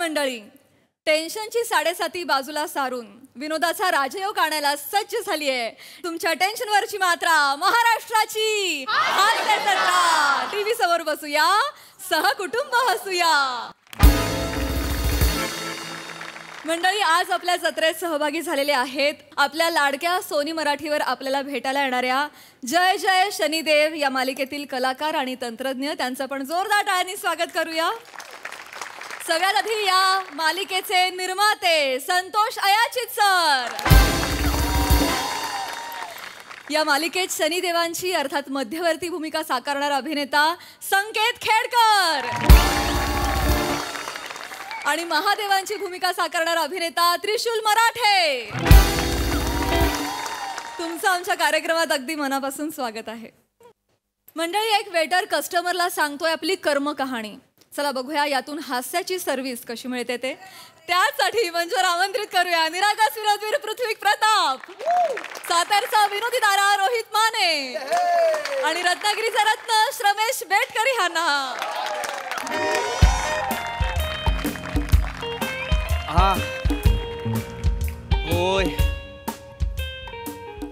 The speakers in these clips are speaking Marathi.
मंडळी, टेन्शनची 7:30 बाजूला सारून विनोदाचा राजयोग आणायला सज्ज झाली आहे तुमच्या टेन्शनवरची मात्रा महाराष्ट्राची हास्य जत्रा. टीव्ही समोर बसूया, सहकुटुंब हसूया. मंडळी, आज आपल्या जत्रेत सहभागी झालेले आहेत आपल्या लाडक्या सोनी मराठीवर आपल्याला भेटायला येणाऱ्या जय जय शनिदेव या मालिकेतील कलाकार आणि तंत्रज्ञ. त्यांचं पण जोरदार टाळ्यांनी स्वागत करूया. सगळ्यात आधी या मालिकेचे निर्माते संतोष अयाचित सर. या मालिकेत शनिदेवांची अर्थात मध्यवर्ती भूमिका साकारणारा अभिनेता संकेत खेडकर आणि महादेवांची भूमिका साकारणारा अभिनेता त्रिशूल मराठे. तुमचं आमच्या कार्यक्रमात अगदी मनापासून स्वागत आहे. मंडळी, एक वेटर कस्टमरला सांगतोय आपली कर्म कहाणी. चला बघूया यातून हास्याची सर्व्हिस कशी मिळते ते. त्यासाठी मंचावर आमंत्रित करूया निरागस विनोदवीर पृथ्वी प्रताप, सातारचा विनोदी दारा रोहित माने आणि रत्नागिरीचा रत्न श्रमेश बेटकरी यांना. हा होय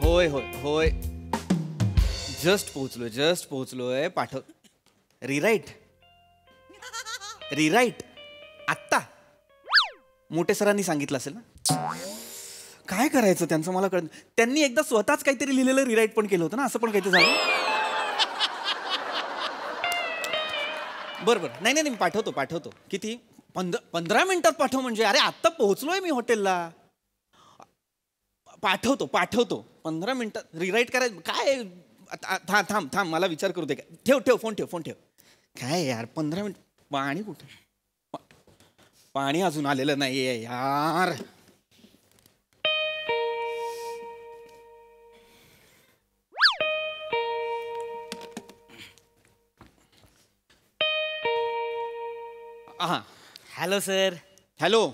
होय होय होय जस्ट पोहोचलोय. पाठव. रिराईट आत्ता मोठे सरांनी सांगितलं असेल ना. काय करायचं त्यांचं मला कळत. त्यांनी एकदा स्वतःच काहीतरी लिहिलेलं रिराईट पण केलं होतं ना. असं पण काहीतरी झालं. बरं नाही नाही, मी पाठवतो. किती 15 मिनिटात पाठव म्हणजे. अरे आत्ता पोहोचलोय मी हॉटेलला. पाठवतो 15 मिनिटात रिराईट करायचं. काय थांब मला विचार करू दे. ठेव फोन ठेव. काय यार 15 मिनिट. पाणी कुठे? पाणी अजून आलेलं नाहीये यार. हा हॅलो सर. हॅलो.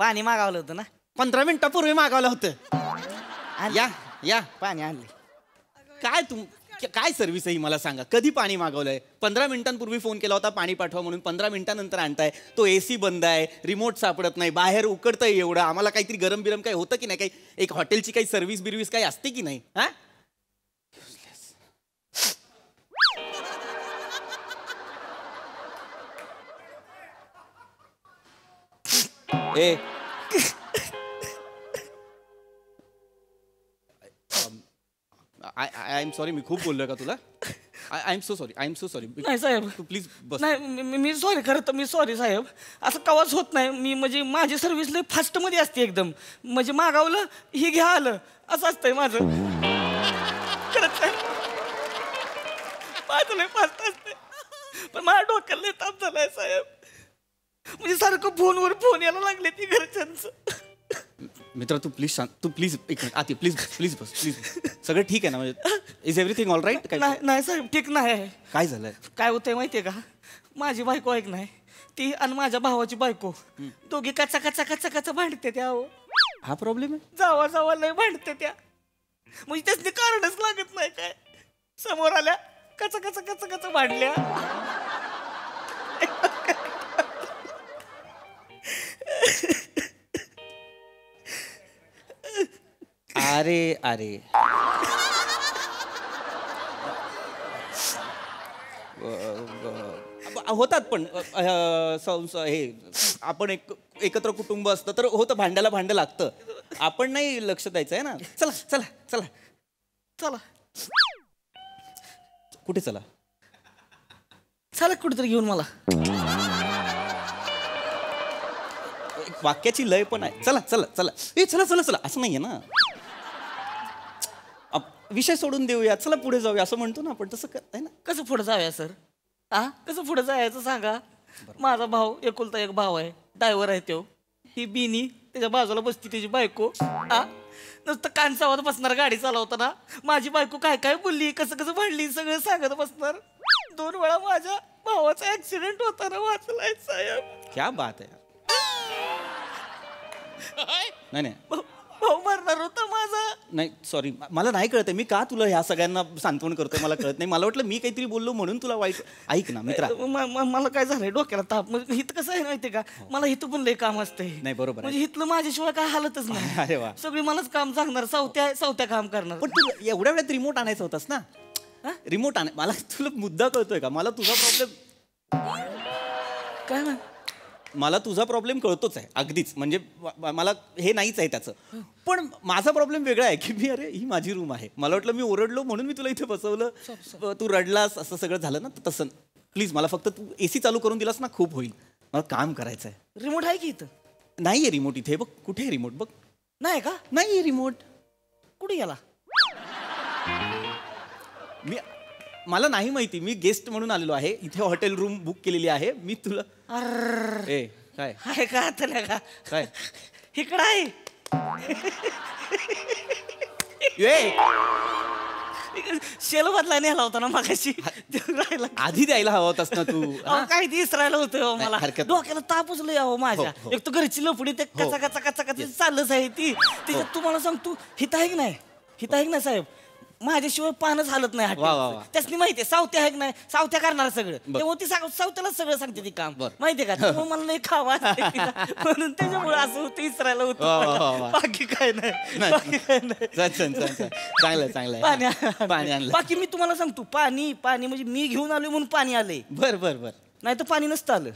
पाणी मागवलं होतं ना. 15 मिनिटापूर्वी मागवलं होतं. या पाणी आणले. काय सर्व्हिस आहे ही मला सांगा. कधी पाणी मागवलंय? 15 मिनिटांपूर्वी फोन केला होता पाणी पाठवा म्हणून. 15 मिनिटांनंतर आणताय. तो AC बंद आहे, रिमोट सापडत नाही, बाहेर उकडतंय एवढं. आम्हाला काहीतरी गरम बिरम काही होतं की नाही? काही एक हॉटेलची काही सर्व्हिस बिर्व्हिस काही असते की नाही? हा ए आय एम सॉरी. मी खूप बोललोय का तुला? I am so sorry. नाही साहेब, तू प्लीज बस. नाही मी सॉरी. खरं तर मी सॉरी साहेब. असं कवाच होत नाही. मी म्हणजे माझी सर्व्हिस लय फास्टमध्ये असते एकदम. म्हणजे मागवलं ही घ्या आलं असं असतंय माझं. खरंच साहेब माझं लय फास्ट असते. पण माझ्या डोक्याला लय ताप झालाय साहेब. म्हणजे सारखं फोनवर फोन यायला लागले ती घरच्यांचं. मित्र तू प्लीज सांग. तू प्लीज एक मिनिट आती प्लीज बस. सगळं ठीक आहे ना? म्हणजे इज एव्हरीथिंग ऑल राईट? नाही साहेब ठीक नाही. काय झालंय? काय होतंय माहितीये का? माझी बायको ऐक नाही ती आणि माझ्या भावाची बायको दोघी कचा भांडते त्या. हा प्रॉब्लेम आहे? जावा लय भांडते त्या. म्हणजे त्यासनी कारणच लागत नाही. काय समोर आल्या कचा भांडल्या. अरे होतात पण हे आपण एकत्र कुटुंब असतं तर होतं. भांडं लागतं. आपण नाही लक्ष द्यायचं आहे ना. चला कुठे? चला कुठेतरी घेऊन मला. वाक्याची लय पण आहे. चला असं नाहीये ना. विषय सोडून देऊया. चला पुढे जाऊया असं म्हणतो ना आपण. तसं आहे ना. कसं पुढे जाऊया सर? कसं पुढे जायचं सांगा. माझा भाऊ एकुलता एक भाव आहे. ड्रायव्हर आहे तो. ही बिनी त्याच्या बाजूला बसती त्याची बायको. नुसतं कानसावर बसणार गाडी चालवताना. माझी बायको काय बोलली, कसं भांडली सगळं सांगत बसणार. 2 वेळा माझ्या भावाचा ऍक्सिडेंट होताना वाचलाय साहेब. क्या बात आहे. नाही भाऊ मरणार होता माझा. नाही सॉरी, मला नाही कळत मी का तुला ह्या सगळ्यांना सांत्वन करतोय मला कळत नाही. मला वाटलं मी काहीतरी बोललो म्हणून तुला वाईट. ऐक ना मित्रा, मला काय झालंय डोक्याला ताप. म्हणजे हिथं कसं आहे माहितीये का, मला हिथं पण लय काम असतंय. नाही बरोबर आहे. म्हणजे हिथलं माझ्याशिवाय काय हालतच नाही. अरे वा. सगळी मलाच काम सांगणार, सावत्या काम करणार. पण तू एवढ्या वेळात रिमोट आणायचा होतास ना. रिमोट मला तुला मुद्दा कळतोय का, मला तुझा प्रॉब्लेम काय म्हण, मला तुझा प्रॉब्लेम कळतोच आहे अगदीच. म्हणजे मला हे नाहीच आहे त्याचं. पण माझा प्रॉब्लेम वेगळा आहे की मी, अरे ही माझी रूम आहे. मला वाटलं मी ओरडलो म्हणून मी तुला इथे बसवलं, तू रडलास, असं सगळं झालं ना. तसं प्लीज मला फक्त तू AC चालू करून दिलास ना, खूप होईल. मला काम करायचं आहे. रिमोट आहे की इथं? नाही आहे रिमोट इथे. बघ कुठे आहे रिमोट, बघ. नाही का? नाही आहे रिमोट. कुठे गेला? मला नाही माहिती. मी गेस्ट म्हणून आलेलो आहे इथे. हॉटेल रूम बुक केलेली आहे मी. तुला ए काय आहे का आता का काय इकडं आहे? शेलो बदला नेला होता ना मागाशी, राहिला. आधी द्यायला हवा होतास ना तू. काय दिस राहिलं होतं मला. हरकत. डोक्याला तापच लय अहो माझ्या. हो. एक तर घरची लफडी ते कचा कचा कचा कचा चाललंच आहे ती. त्याच्यात तुम्हाला सांगतो हित आहे की नाही, हित आहे की नाही साहेब, माझ्याशिवाय पानच हालत नाही. वा, वा, वा. त्यासनी माहितीये सावत्या आहे की नाही, सावत्या करणार सगळं. त्यामुळे ती सावत्यालाच सगळं सांगते ती काम. माहितीये का, त्यामुळे मला लय खावा म्हणून त्याच्यामुळे असं होतं, इसरायला वा, वा, वा. होतं. बाकी काय नाही, बाकी काय नाही. चांगलं चांगलं पाणी आणलं. बाकी मी तुम्हाला सांगतो, पाणी म्हणजे मी घेऊन आलोय म्हणून पाणी आलंय. बर बर बर. नाही तर पाणी नसतं आलं.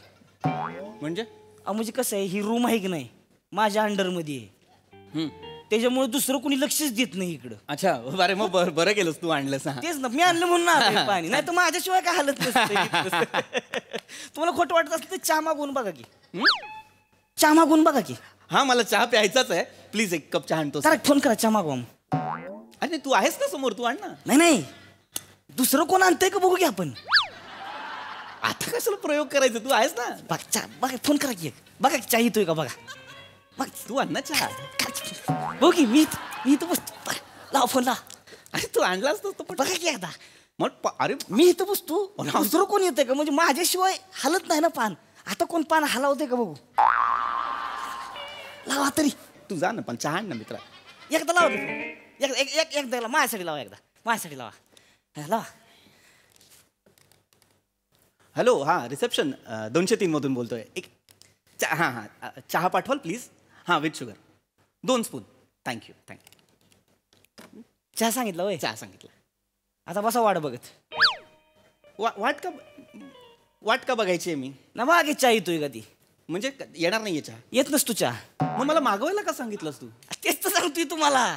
म्हणजे म्हणजे कसं आहे, ही रूम आहे की नाही माझ्या अंडरमध्ये आहे, त्याच्यामुळे दुसरं कोणी लक्षच देत नाही इकडं. अच्छा बरं, मग बरं केलंस तू आणलंस. तेच ना, मी आणलं म्हणून आलोय पाणी. नाही तर माझ्याशिवाय काय हालत नसतं. तुम्हाला खोटं वाटत असलं तर चहा मागवून बघा की. चहा मागवून बघा की. हा मला चहा प्यायचाच आहे. प्लीज एक कप चहा आणतोस. जरा फोन करा, चहा मागवा. अरे तू आहेस ना समोर, तू आण ना. नाही दुसरं कोण आणतंय का बघू की आपण. आता कशाला प्रयोग करायचा, तू आहेस ना. बघा चहा बघा, फोन करा की. बघा की चहा येतोय का बघा. मग तू आण ना चहा. बघू की मी इथं बसतो. लाव फोन ला. अरे तू आणलास ना तो. बघा की एकदा. मग अरे मी इथं बसतो, दुसरं कोण येतंय का, म्हणजे माझ्याशिवाय हालत नाही ना पान. आता कोण पान हलावतंय का बघू. लावा तरी. तू जा ना, पण चहा आण ना मित्रा. एकदा लावा. एकदा माझ्यासाठी लावा, एकदा माझ्यासाठी लावा. लावा. हॅलो, हां रिसेप्शन 203 मधून बोलतोय. एक हां चहा पाठवाल प्लीज. हां विथ शुगर 2 स्पून. थँक्यू. चहा सांगितलं वय. चहा सांगितलं. आता बसा वाट बघत. वाट का बघायची आहे मी ना, मागे चहा येतोय का ती. म्हणजे येणार नाहीये चहा. येत नसतो चहा. मग मला मागवायला का सांगितलंस तू. तेच तर सांगतोय तुम्हाला,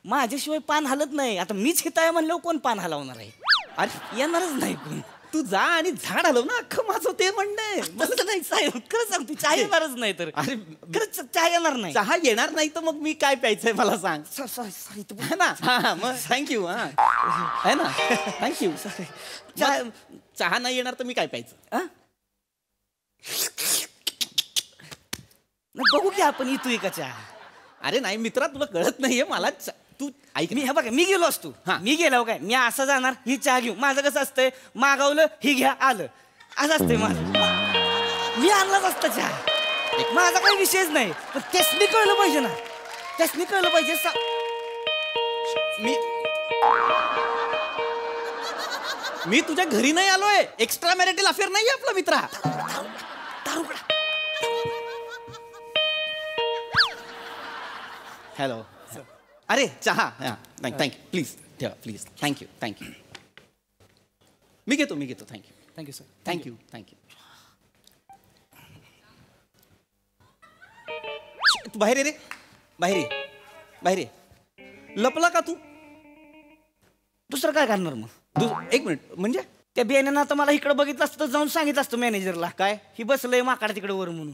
माझ्याशिवाय पान हलत नाही. आता मीच हिताय म्हणल्यावर कोण पान हलवणार आहे. अरे येणारच नाही कोण. तू जा आणि झाड हलव ना, अख्खं माझं ते म्हणणं आहे. तसं नाही साहेब, खरं सांगतो चहा येणारच नाही. तर अरे खरंच चहा येणार नाही. चहा येणार नाही तर मग मी काय प्यायचंय मला सांग. सॉरी है ना. हा मग थँक्यू. हा है ना, थँक्यू. चहा नाही येणार तर मी काय प्यायचं. नाही बघू की आपण येतोय का चहा. अरे नाही मित्रा, तुला कळत नाहीये मला. तू ऐक, मी हे बघा, मी गेलो असतो. मी गेलो काय, मी असं जाणार ही चहा घेऊ. माझं कसं असतंय, मागवलं ही घ्या आलं, असं असतंय माझं. मी आणलाच असतं चहा, माझा काही विषयच नाही. पण त्यासनी कळलं पाहिजे ना, त्यासनी कळलं पाहिजे. मी तुझ्या घरी नाही आलोय. एक्स्ट्रा मॅरिटल अफेअर नाही आपला मित्रा. हॅलो. अरे चहा. थँक्यू प्लीज ठेवा प्लीज. थँक्यू. मी घेतो. Thank you sir. थँक्यू. तू बाहेर ये रे, बाहेर ये. लपला का तू. दुसरं काय करणार मग. एक मिनिट, म्हणजे त्या बियाण्यानं आता मला इकडे बघितलं असतं, जाऊन सांगितलं असतं मॅनेजरला काय ही बसलंय माकाड तिकडे वर म्हणून.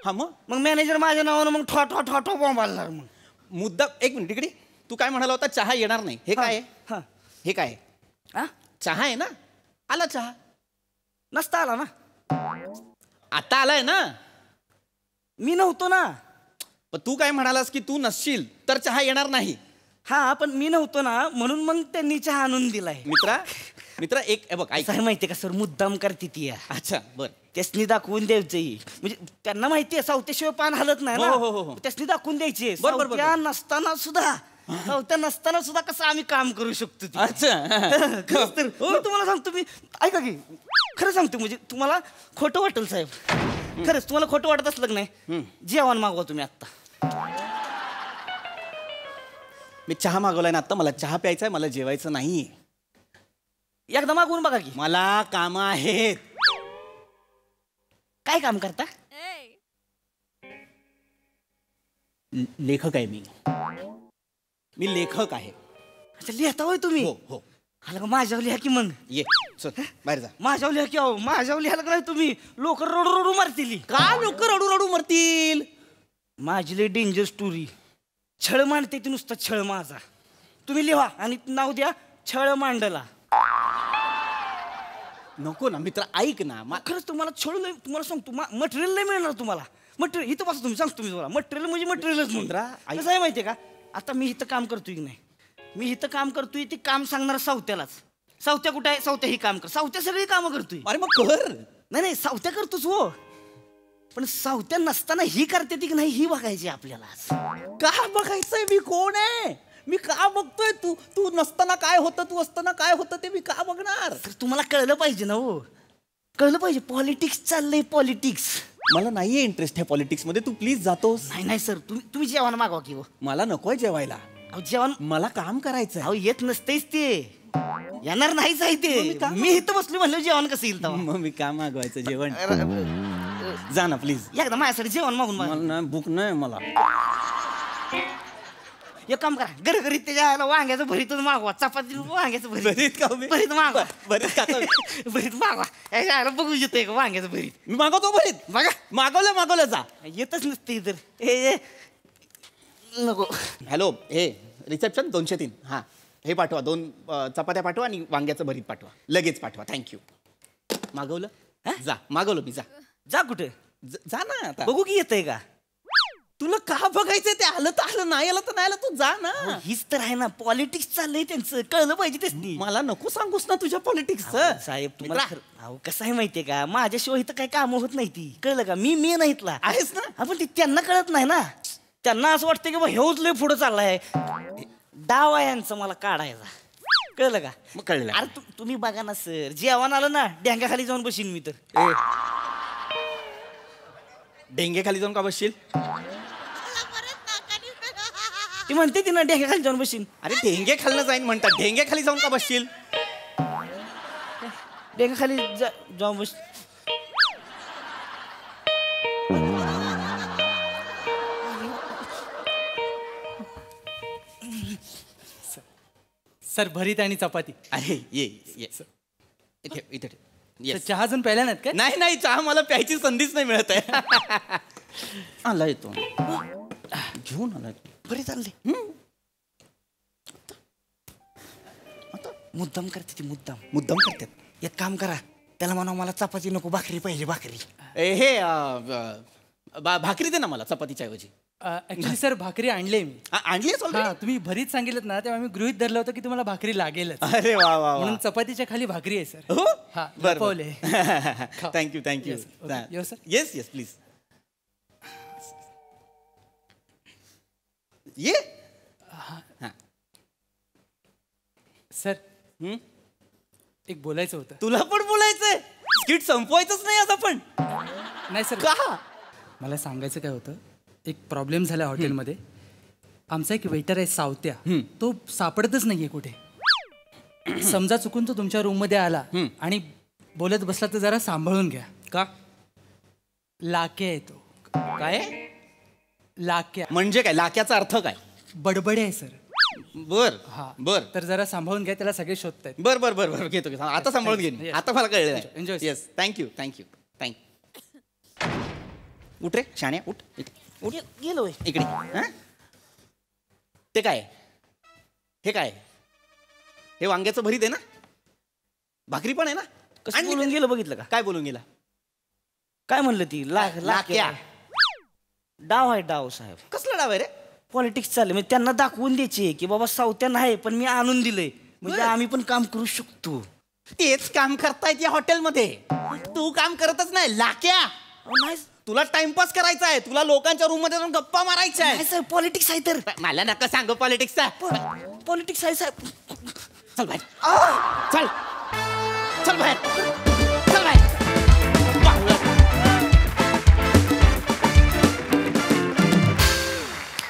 हा मग मॅनेजर माझ्या नावानं मग ठो बॉम्ब आलणार. मग मुद्दा. एक मिनिट इकडे. तू काय म्हणाला होता, चहा येणार नाही. हे काय आहे. हे काय आहे. चहा आहे ना. आला चहा. नसता आला ना. आता आलाय ना. मी नव्हतो ना. पण तू काय म्हणालास की तू नसशील तर चहा येणार नाही. हा पण मी नव्हतो ना म्हणून मग त्यांनी चहा आणून दिलाय. मित्रा एक बघ ऐक. काय माहितीये का सर, मुद्दाम करते ती. अच्छा बर. त्यासनी दाखवून द्यायचंय, म्हणजे त्यांना माहितीये सावत्याशिवाय पान हलत नाही ना. हो. त्यासनी दाखवून द्यायचे बरोबर. सावत्या नसताना सुद्धा कसं आम्ही काम करू शकतो ते. अच्छा खरंच तर मी तुम्हाला सांगतो, मी ऐका की खरं सांगतो, म्हणजे तुम्हाला खोटं वाटेल साहेब, खरंच तुम्हाला खोटं वाटत असलं की नाही, जेवण मागवा तुम्ही आत्ता. मी चहा मागवलाय ना आता. मला चहा प्यायचा आहे, मला जेवायचं नाही. एकदा मागवून बघा की. मला काम आहेत. काय काम करता? लेखक आहे मी लेखक आहे. अच्छा, लिहिता होय तुम्ही? हो. आला का माझ्यावर लिहा की मग. ये चल बाहेर जा. माझ्यावर लिहा की. अहो माझ्यावर लिहायला का नाही तुम्ही, लोक रडू मारतील. का लोक रडू मरतील? माझी लय डेंजर स्टोरी. छळ मांडते ती, नुसतं छळ माझा. तुम्ही लिहा आणि नाव द्या छळ मांडला. नको ना मित्र, ऐक ना. खरंच तुम्हाला छळ लय, तुम्हाला सांगतो मटेरियल नाही मिळणार तुम्हाला. मटेरियल इथं पासून तुम्ही सांगतो मी तुम्हाला, मटेरियल म्हणजे मटेरियलच मित्रा, कसं आहे माहितीये का, आता मी इथं काम करतोय की नाही, मी इथं काम करतोय, ते काम सांगणार सावत्यालाच. सावत्या कुठं आहे? सावत्या ही काम कर. सावत्या सगळी कामं करतोय. अरे मग कर. नाही सावत्या करतोच हो, पण सावत्या नसताना ही करते ती की नाही ही बघायची आपल्याला. का बघायचंय? मी कोण आहे? मी का बघतोय? तू नसताना काय होतं, तू असताना काय होतं ते मी का बघणार? तर तुम्हाला कळलं पाहिजे ना हो, कळलं पाहिजे. पॉलिटिक्स चाललंय, पॉलिटिक्स. मला नाहीये इंटरेस्ट ह्या पॉलिटिक्स मध्ये. तू प्लीज जातोस? नाही सर, तुम्ही जेवण मागवा की हो. मला नकोय जेवायला. अहो जेवण मला काम करायचंय. अहो येत नसतेच ते, येणार नाहीच आहे ते. मी इथं बसलो म्हणलं जेवण कसं येईल तेव्हा? मग मी काम मागवायचं जेवण. जा ना प्लीज. एकदा माझ्यासाठी जेवण मागून मला नाही, भूक नाही मला. एक काम करा, घरी त्याच्या वांग्याचं भरीतच मागवा. चपाती वांग्याचं भरीत भरीत मागवा. भरीत मागवा. यायला बघू येतोय का वांग्याचं भरीत? मी मागवतो भरीत. बघा मागवलं जा. येतच नसते इतर. हे नको. हॅलो, हे रिसेप्शन 203. हां हे पाठवा, 2 चपात्या पाठवा आणि वांग्याचं भरीत पाठवा. लगेच पाठवा. थँक्यू. मागवलं? जा. मागवलं मी. जा कुठे? जा ना आता. बघू की येतंय का. तुला का बघायचंय? ते आलं तर आलं, नाही आलं तर नाही आलं. तू जा ना. हीच तर आहे ना, पॉलिटिक्स चाललंय त्यांचं, कळलं पाहिजे तेच. मला नको सांगूस ना तुझ्या पॉलिटिक्स. साहेब तुम्हाला अहो कसं आहे माहितीये का, माझ्याशिवाय इथं काही कामं होत नाही ती, कळलं का. मी नाही इथला आहेस ना. आपण ते त्यांना कळत नाही ना. त्यांना असं वाटतं की बा हेच लय पुढे चाललाय. डाव आहे यांचा मला काढायचा, कळलं का. मग कळलं. अरे तुम्ही बघा ना सर, जेवण आलं ना डेंग्याखाली जाऊन बसीन मी तर. डेंगे खाली जाऊन का बसशील? ती म्हणते ती ना डेंग्याखाली जाऊन बसीन. अरे ढेंगे खालनं जाईन म्हणतात, ढेंगे खाली जाऊन का बसशील? डेंग्याखाली जाऊन बस. सर भरीत आणि चपाती. अरे ये इथे इथे. तर चहा अजून प्यायला नाहीत काय? नाही चहा मला प्यायची संधीच नाही मिळत आहे. आला येतो घेऊन आला. बरे चालले. मुद्दाम करते ती, मुद्दाम करतात. एक काम करा, त्याला म्हणा मला चपाती नको, भाकरी पाहिजे. भाकरी हे भाकरी दे ना मला चपातीच्या ऐवजी. ऍक्च्युली सर भाकरी आणले मी. आणली? हा तुम्ही भरीत सांगितलं ना तेव्हा मी गृहीत धरलं होतं की तुम्हाला भाकरी लागेल. अरे वा वा. म्हणून चपातीच्या खाली भाकरी आहे सर. हो हा बरं. Thank you. Yes, sir. Yes please ये. सर एक बोलायचं होतं. तुला पण बोलायचंय? स्किट संपवायचंच नाही आता पण? नाही सर. का? मला सांगायचं काय होतं, एक प्रॉब्लेम झाला हॉटेलमध्ये. आमचा एक वेटर आहे सावत्या, तो सापडतच नाहीये कुठे. समजा चुकून तो तुमच्या रूम मध्ये आला आणि बोलत बसला तर जरा सांभाळून घ्या. का? लाक्या आहे तो. काय? लाक्या म्हणजे काय? लाक्याचा अर्थ काय? बडबडे आहे सर. बर बर. तर जरा सांभाळून घ्या, त्याला सगळे शोधतायत. बर घेतो. आता सांभाळून घेईन. आता मला कळलं. Enjoy. Yes thank you. उठ रे शाण्या, उठ. गेलो इकडे. ते काय? हे काय? हे वांग्याचं भरीत आहे ना? भाकरी पण आहे ना? कसं बोलून गेलं बघितलं का? काय बोलून गेला? काय म्हणलं ती? लाक्या. डाव आहे डाव साहेब. कसला डाव आहे रे? पॉलिटिक्स चालले म्हणजे त्यांना दाखवून द्यायचे की बाबा सावत्या नाही पण मी आणून दिलंय म्हणजे आम्ही पण काम करू शकतो. तेच काम करतायत या हॉटेलमध्ये. तू काम करतच नाही लाक्या. नाही तुला टाइमपास करायचा आहे, तुला लोकांच्या रूम मध्ये जाऊन गप्पा मारायच्या आहे. सर पॉलिटिक्स आहे तर. मला नका सांगू पॉलिटिक्सचा. पॉलिटिक्स आहे साहेब. चल बाहेर. चल चल बाहेर. चल बाहेर.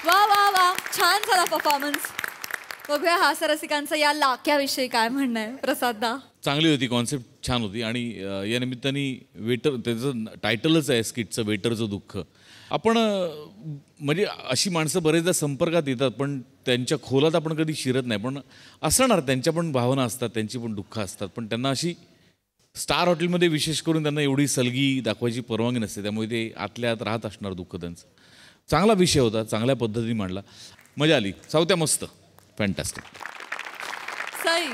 वा वा वा, छान झाला परफॉर्मन्स. बघूया हास्यरसिकांचं या लाक्याविषयी काय म्हणणं आहे. प्रसाददा. चांगली होती, कॉन्सेप्ट छान होती आणि या निमित्ताने वेटर, त्याचं टायटलच आहे स्किटचं, वेटरचं दुःख. आपण म्हणजे अशी माणसं बरेचदा संपर्कात येतात पण त्यांच्या खोलात आपण कधी शिरत नाही. पण असणार, त्यांच्या पण भावना असतात, त्यांची पण दुःख असतात, पण त्यांना अशी स्टार हॉटेलमध्ये विशेष करून त्यांना एवढी सलगी दाखवायची परवानगी नसते. त्यामुळे ते आतल्या आत राहत असणार दुःख त्यांचं. चांगला विषय होता, चांगल्या पद्धतीने मांडला, मजा आली. सावत्या मस्त, फॅन्टॅस्टिक. सई.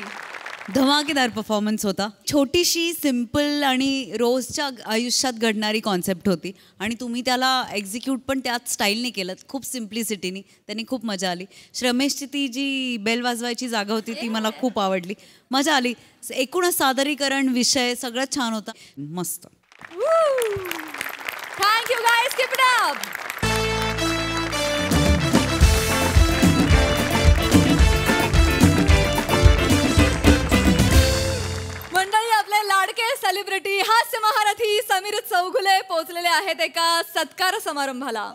धमाकेदार परफॉर्मन्स होता. छोटीशी सिम्पल आणि रोजच्या आयुष्यात घडणारी कॉन्सेप्ट होती आणि तुम्ही त्याला एक्झिक्यूट पण त्याच स्टाईलने केलं, खूप सिम्प्लिसिटीनी. त्यांनी खूप मजा आली. श्रमेशची ती जी बेल वाजवायची जागा होती ती मला खूप आवडली, मजा आली. एकूणच सादरीकरण, विषय सगळं छान होता, मस्त. Thank you guys, keep it up. मंडळी, आपले लाडके सेलिब्रिटी हास्य महारथी समीर चौगुले पोहोचलेले आहेत एका सत्कार समारंभाला.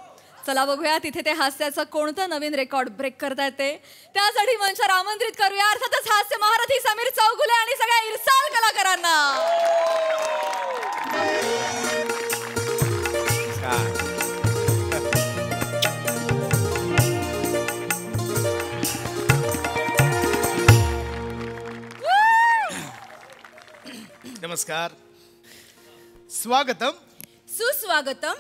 चला बघूया तिथे ते हास्याचं कोणतं नवीन रेकॉर्ड ब्रेक करता येते. त्यासाठी मंचावर आमंत्रित करूया अर्थातच हास्य महारथी समीर चौगुले आणि सगळ्या इरसाल कलाकारांना. नमस्कार, स्वागतम, सुस्वागतम.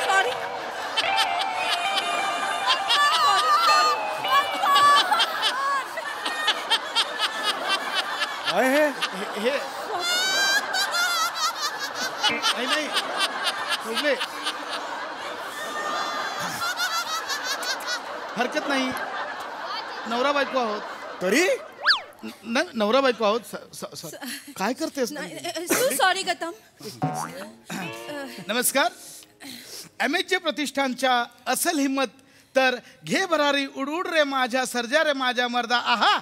सॉरी. हे नाही सोडले, हरकत नाही. नवरा बायको आहोत तरी नवरा बायको आहोत. काय करतेस? सॉरी गतम. नमस्कार. MHJ प्रतिष्ठानच्या असल हिम्मत तर घे भरारी, उड उड रे माझ्या सर्जा रे माझ्या मर्दा. आहा,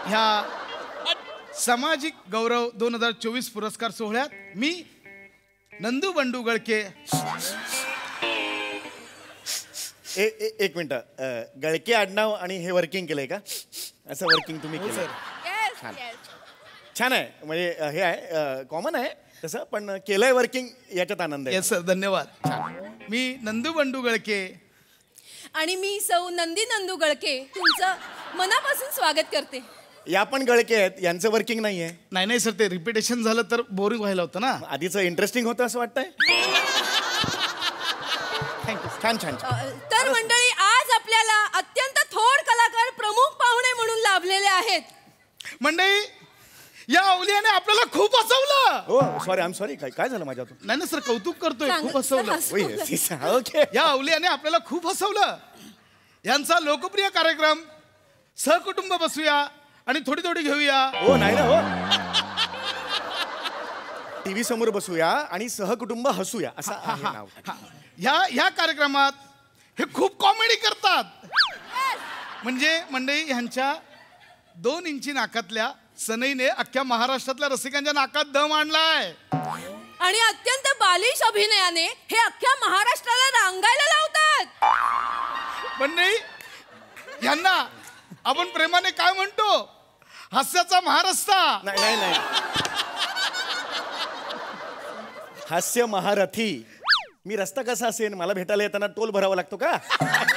ह्या सामाजिक गौरव 2024 पुरस्कार सोहळ्यात मी नंदू बंडू गळके. एक मिनिट, गळके आडनाव आणि हे वर्किंग केलंय का? असं वर्किंग तुम्ही केलं? छान आहे, म्हणजे हे आहे, कॉमन आहे तसं, पण केलंय वर्किंग, याच्यात आनंद आहे. येस सर, धन्यवाद. मी नंदू बंडू गळके आणि मी सौ नंदी नंदू गळके तुमचं मनापासून स्वागत करते. या पण गळके आहेत, यांचं वर्किंग नाही आहे. नाही सर, ते रिपिटेशन झालं तर बोरिंग व्हायला होतं ना. आधीचं इंटरेस्टिंग होतं असं वाटतंय. थँक्यू. छान. तर मंडळी, आज आपल्याला अत्यंत थोर कलाकार प्रमुख पाहुणे म्हणून लाभलेले आहेत. मंडळी, या अवलियाने आपल्याला खूप हसवलं. हो सॉरी, आय एम सॉरी. काय झालं माझ्यातून? नाही सर, कौतुक करतोय, खूप हसवलं. ओके. या अवलियाने आपल्याला खूप हसवलं. यांचा लोकप्रिय कार्यक्रम सहकुटुंब बसूया आणि थोडी थोडी घेऊया. हो नाही ना, हो. टीव्ही समोर बसूया आणि सहकुटुंब हसूया असं आहे नाव. ह्या कार्यक्रमात हे खूप कॉमेडी करतात. म्हणजे मंडळी, ह्यांच्या 2 इंची नाकातल्या सनईने अख्ख्या महाराष्ट्रातल्या रसिकांच्या नाकात दम आणलाय आणि अत्यंत बालिश अभिनयाने हे अख्ख्या महाराष्ट्राला रांगायला लावतात. मंडळी, ह्यांना आपण प्रेमाने काय म्हणतो? हास्याचा महारस्ता. नाही, हास्य महारथी. मी रस्ता कसा असेल? मला भेटायला येताना टोल भरावा लागतो का? म्हणजे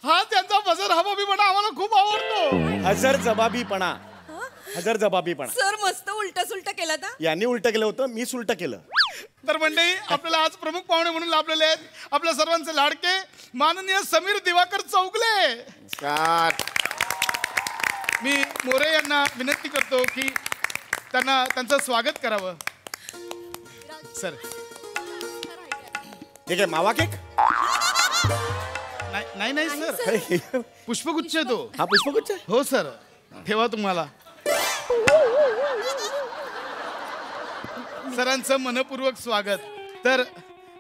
हा त्यांचा बजर हबाबीपणा आम्हाला खूप आवडतो. हजरजबाबीपणा. सर मस्त उलट सुलट केलं ना. यांनी उलट केलं होतं, मी उलट केलं. तर मंडळी, आपल्याला आज प्रमुख पाहुणे म्हणून लाभलेले आहेत आपल्या सर्वांचे लाडके माननीय समीर दिवाकर चौगुले. नमस्कार. मी मोरे यांना विनंती करतो की त्यांना त्यांचं स्वागत करावं. सर ठीक आहे. मावा केक? नाही नाही सर, पुष्पगुच्छ आहे तो. हा पुष्पगुच्छ? हो सर, ठेवा तुम्हाला. सरांचं मनपूर्वक स्वागत. तर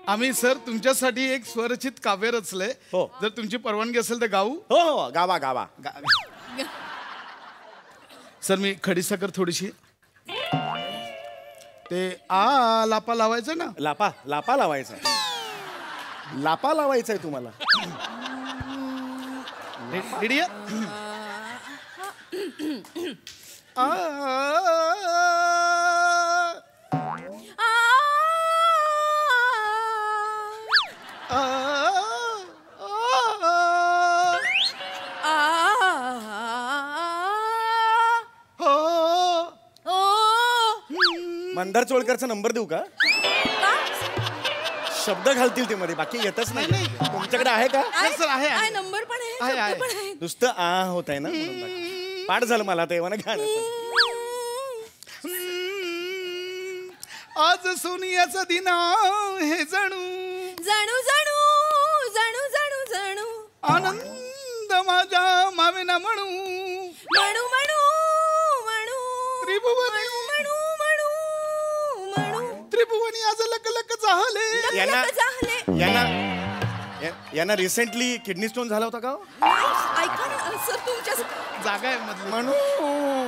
आम्ही सर तुमच्यासाठी एक स्वरचित काव्य रचलंय. हो. जर तुमची परवानगी असेल तर गाऊ. हो हो, गावा गावा. सर मी खडीसाखर थोडीशी. ते लापा लावायचं ना. लापा लापा लावायचा. लापा लावायचा आहे तुम्हाला. रेडी मंदार चोळकरचा नंबर देऊ का? शब्द घालतील ते मध्ये, बाकी येतच नाही. तुमच्याकडे आहे का? सर आहे नंबर पण आहे, आहे, आहे. शब्द पण आहे. नुसतं होत आहे ना म्हणून बाकी. पाठ झालं मला ते ना गाणं. आज सोनियाचा दिन हे जणू जणू जणू जणू जणू जणू आनंद माझ्या मावेना म्हणू म्हणू म्हणू म्हणू त्रिभुवनी म्हणू म्हणू म्हणू त्रिभुवनी आज लक लक झाले. यांना झाले. यांना रिसेंटली किडनी स्टोन झाला होता का? ऐका ना सर, तुमच्या जागा आहे मधली. म्हणू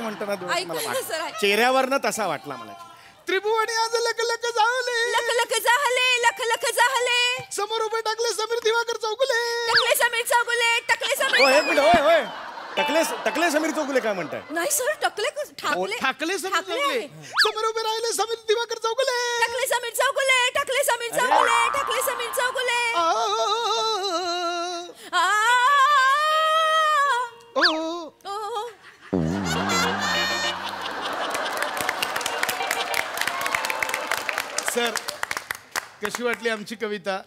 म्हणताना ऐकू मला ना वाटलं. सर. चेहऱ्यावरनं तसा वाटला मला. त्रिभुवनी आज लक लक झाले. लख लख झाले, लख लख झाले. समोर उभे टाकले समीर दिवाकर चौगुले. टकले समीर चौगुले, टकले हो समीर. एक मिनिट. होय होय. टकले समीर चौगुले काय म्हणताय? नाही सर, टकले ठाकले ठाकले समीर ठाकले चौगुले. आहे. समोर उभे राहिले समीर दिवाकर चौगुले. टकले समीर चौगुले, टकले समीर चौगुले, टकले समीर चौगुले. आ ओ सर कशी वाटली आमची कविता?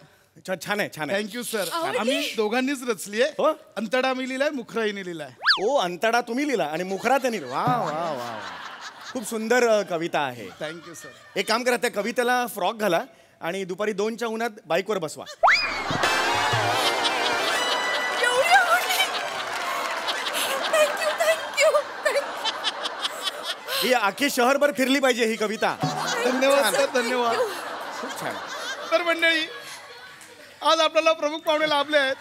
छान आहे, छान आहे. Thank you sir. आवडली? आम्ही दोघांनीच रचली आहे. हो? अंतडा मी लिहिलाय, मुखराईने लिहिलाय. ओ अंतडा तुम्ही लिहिला आणि मुखरा त्यांनी. वा वा वा वा. खूप सुंदर कविता आहे. Thank you sir. एक काम करा, त्या कवितेला फ्रॉक घाला आणि दुपारी 2च्या उन्हात बाईकवर बसवा. एवढी आवडली. Thank you thank you. ही अख्खी शहरभर फिरली पाहिजे ही कविता. धन्यवाद सर, धन्यवाद. खूप छान. तर मंडळी, आज आपल्याला प्रमुख पाहुणे लाभले आहेत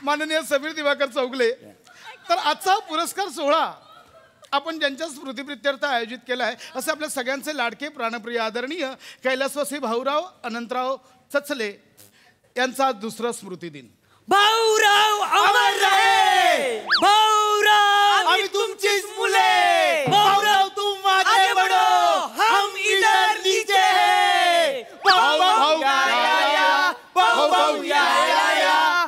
माननीय समीर दिवाकर चौगुले. तर आजचा पुरस्कार सोहळा आपण ज्यांच्या स्मृतिप्रित्यर्थ आयोजित केला आहे असे आपल्या सगळ्यांचे लाडके प्राणप्रिय आदरणीय कैलासवासी भाऊराव अनंतराव चचले यांचा दुसरा स्मृतिदिन. भाऊराव अमर रहे. भाऊराव आम्ही तुमचीच मुले. भाऊराव तुम आगे बढ़ो, हम इधर नीचे हैं. भाऊ भाऊ या या या, भाऊ भाऊ या या या.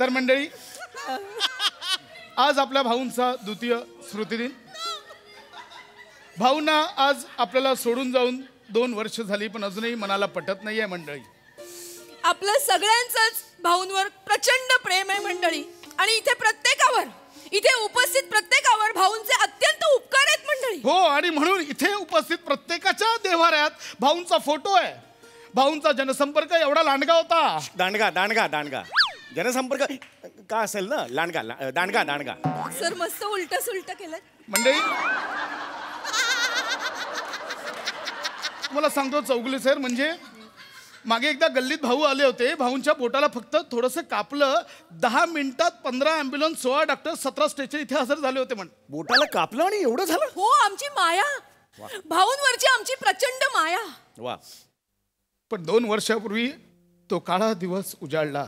तर मंडळी, आज आपल्या भाऊंचा द्वितीय स्मृतिदिन. भाऊंना आज आपल्याला सोडून जाऊन 2 वर्ष झाली, पण अजूनही मनाला पटत नाहीये मंडळी. आपलं सगळ्यांचंच भाऊंवर प्रचंड प्रेम आहे मंडळी. आणि इथे प्रत्येकावर, इथे उपस्थित प्रत्येकावर भाऊंचे अत्यंत उपकार आहेत मंडळी. हो, आणि म्हणून इथे उपस्थित प्रत्येकाच्या देव्हाऱ्यात भाऊंचा फोटो आहे. भाऊंचा जनसंपर्क एवढा लांडगा होता. दांडगा दांडगा दांडगा. जनसंपर्क का असेल ना, लांडगा दांडगा दांडगा. सर मस्त उलट सुलट केलं मंडळी. तुम्हाला सांगतो चौगुले सर, म्हणजे मागे एकदा गल्लीत भाऊ आले होते. भाऊंच्या बोटाला फक्त थोडंसं कापलं, 10 मिनिटात 15 ॲम्ब्युलन्स, 16 डॉक्टर, 17 स्ट्रेचर इथे हजर झाले होते. म्हण बोटाला कापलं आणि एवढं झालं. हो, आमची माया, भाऊंवरची आमची प्रचंड माया. वा. पण 2 वर्षापूर्वी तो काळा दिवस उजाडला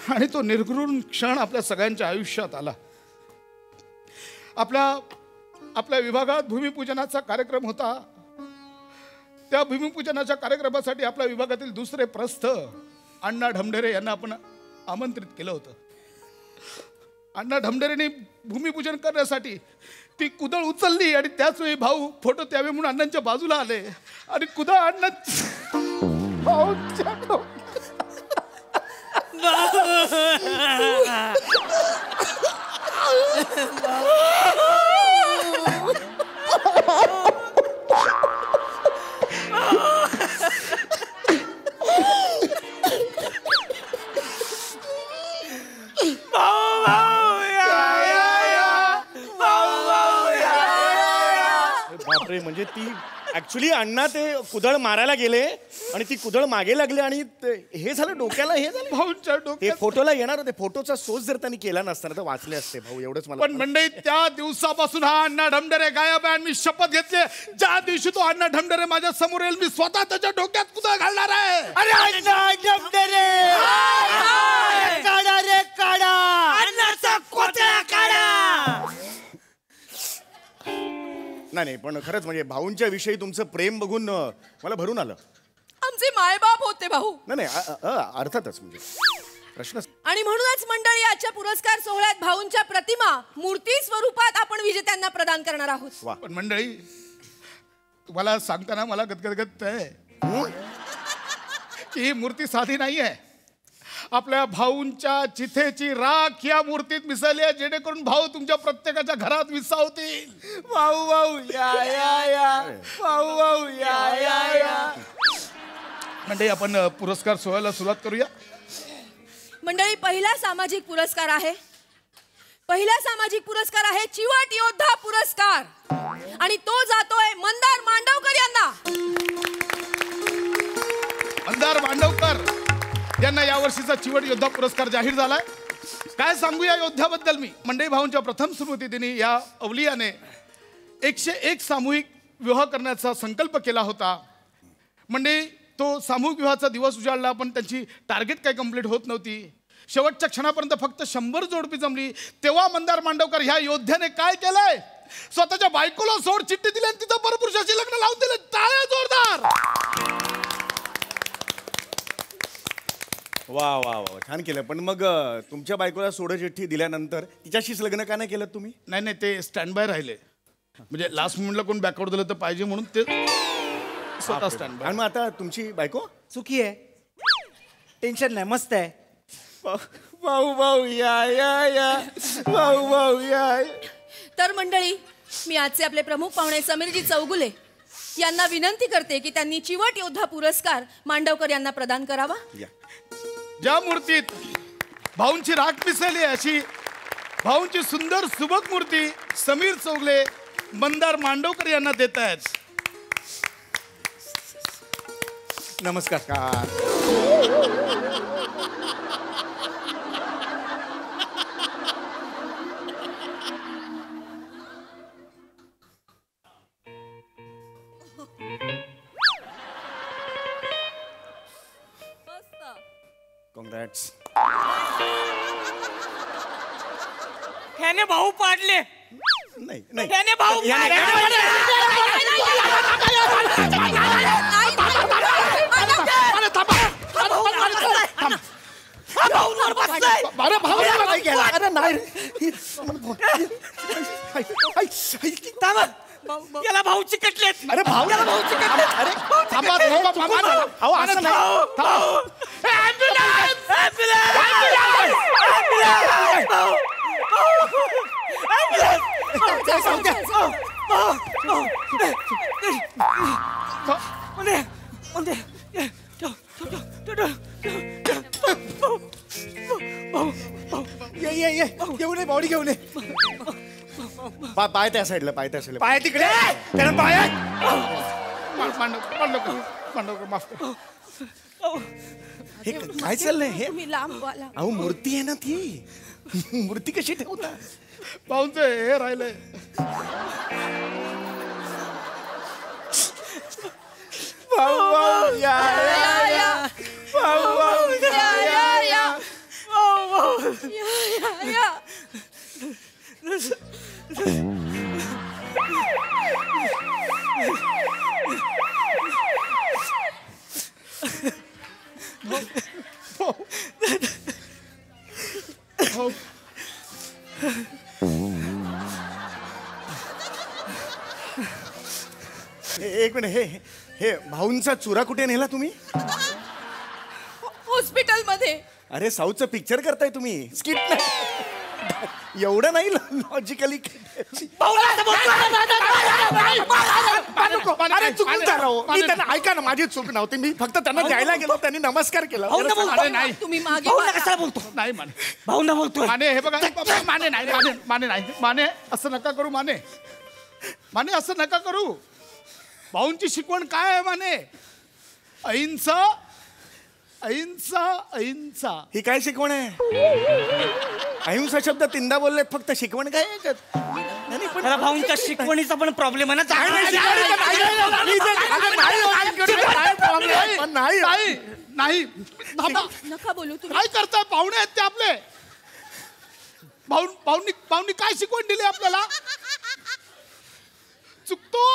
आणि तो निर्घृण क्षण आपल्या सगळ्यांच्या आयुष्यात आला. आपल्या विभागात भूमिपूजनाचा कार्यक्रम होता. त्या भूमिपूजनाच्या कार्यक्रमासाठी आपल्या विभागातील दुसरे प्रस्थ अण्णा ढमढेरे यांना आपण आमंत्रित केलं होतं. अण्णा ढमढेरेंनी भूमिपूजन करण्यासाठी ती कुदळ उचलली आणि त्याच वेळी भाऊ फोटो त्यावे म्हणून अण्णांच्या बाजूला आले आणि कुदळ अण्णा भाऊंच्या बापरे, म्हणजे ती ऍक्च्युली अण्णा ते कुदळ मारायला गेले आणि ती कुदळ मागे लागले आणि हे झालं डोक्याला, हे झालं भाऊंच्या ते डोक्यात. फोटोला येणार होते. फोटोचा सोच जर त्यांनी केला नसता तर वाचले असते भाऊ. एवढंच मला पण मंडळी, त्या दिवसापासून हा अण्णा ढमढरे गायब आहे. आणि मी शपथ घेतली, ज्या दिवशी तो अण्णा ढमढरे माझ्या समोर येईल, मी स्वतः त्याच्या डोक्यात कुदळ घालणार आहे. अरे अण्णा ढमढरे, काढा रे काढा, अण्णाचा कोथळा काढा. नाही, पण खरंच म्हणजे भाऊंच्या विषयी तुमचं प्रेम बघून मला भरून आलं. आमचे मायबाप होते भाऊ. नाही अर्थातच म्हणजे प्रश्न. आणि म्हणूनच मंडळी, आजच्या पुरस्कार सोहळ्यात भाऊंच्या प्रतिमा मूर्ती स्वरूपात आपण विजेत्यांना प्रदान करणार आहोत. पण मंडळी, तुम्हाला सांगताना मला गदगदगद आहे की ही मूर्ती साधी नाही आहे. आपल्या भाऊंच्या चिथेची राख या मूर्तीत मिसळली आहे, जेणेकरून भाऊ तुमच्या प्रत्येकाच्या घरात विसावतील. भाऊ भाऊ या या या, भाऊ भाऊ या या या. म्हणजे आपण पुरस्कार सोहळ्याला सुरुवात करूया. मंडळी, पहिला सामाजिक पुरस्कार आहे. चिवट योद्धा पुरस्कार. आणि तो जातोय मंदार मांडवकर यांना. मंदार मांडवकर यांना यावर्षीचा चिवट योद्धा पुरस्कार जाहीर झालाय. काय सांगू या योद्ध्याबद्दल मी. मंडई भाऊंच्या प्रथम स्मृतिदिनी या अवलियाने 101 सामूहिक विवाह करण्याचा संकल्प केला होता. मंडई, तो सामूहिक विवाहाचा दिवस उजाडला, पण त्यांची टार्गेट काही कंप्लीट होत नव्हती. शेवटच्या क्षणापर्यंत फक्त 100 जोडपी जमली. तेव्हा मंदार मांडवकर ह्या योद्ध्याने काय केलंय, स्वतःच्या बायकोला सोड चिठ्ठी दिली आणि तिथं परपुरुषाशी लग्न लावून दिले. टाळ्या जोरदार. वा वा वा, छान केलं. पण मग तुमच्या बायकोला सोड चिठ्ठी दिल्यानंतर तिच्याशीच लग्न का नाही केलं तुम्ही? नाही, ते स्टँड बाय राहिले. म्हणजे लास्ट मोमेंटला कोण बॅकआउट दिलं तर पाहिजे म्हणून ते स्वतः स्टँड बाय. आणि मग आता तुमची बायको सुखी आहे, टेन्शन नाही, मस्त आहे. भाऊ भाऊ या या या, भाऊ भाऊ या. तर मंडळी, मी आजचे आपले प्रमुख पाहुणे समीरजी चौगुले यांना विनंती करते की त्यांनी चिवट योद्धा पुरस्कार मांडवकर यांना प्रदान करावा. ज्या मूर्तीत भाऊंची राख मिसळली अशी भाऊंची सुंदर सुबक मूर्ती समीर चौगुले मंदार मांडवकर यांना देत आहेत. नमस्कार. कॉंग्रॅट्स. ह्याने भाऊ पाडले. नाही ह्याने भाऊ याला भाऊ चिकटलेत. अरे भाऊ, भाऊ चिकटलेत. अरे थांबा. अहो असं नाही. ये घेऊन ये, बॉडी घेऊन ये. पाय त्या साईडला, पाय तिकडे. मांडवकर माफ कर. हे काय चाललंय हे? तुम्ही लांब बोला. अहो मूर्ती आहे ना ती. मूर्ती कशी ठेवता? भाऊंचं हे राहिलंय. भाऊ या या. भाऊ या. एक मिनिट, हे भाऊंचा चुरा कुठे नेला तुम्ही? हॉस्पिटल मध्ये. अरे साऊथचं पिक्चर करताय तुम्ही, स्किट नाही. एवढं नाही लॉजिकली. अरे चुकून झालं हो. मी त्यांना, ऐका ना, माझी चूक नव्हती. मी फक्त त्यांना द्यायला गेलो, त्यांनी नमस्कार केला. नाही तुम्ही मागे कशाला बोलतो? नाही माने, भाऊंना बोलतो. माने हे बघा, माने नाही, माने नाही, माने असं नका करू. माने माने असं नका करू. भाऊंची शिकवण काय आहे माने? अहिंसा अहिंसा अहिंसा. ही काय शिकवण आहे? अहिंसा शब्द तीनदा बोलले, फक्त शिकवण काय आहे याच्यात? नाही, पण मला भाऊंच्या शिकवणीचा पण प्रॉब्लेम आहे ना. नाही नाही, नका बोलू तुम्ही. काय करताय? पाहुणे आहेत ते आपले. भाऊंनी काय शिकवण दिली आपल्याला? चुकतो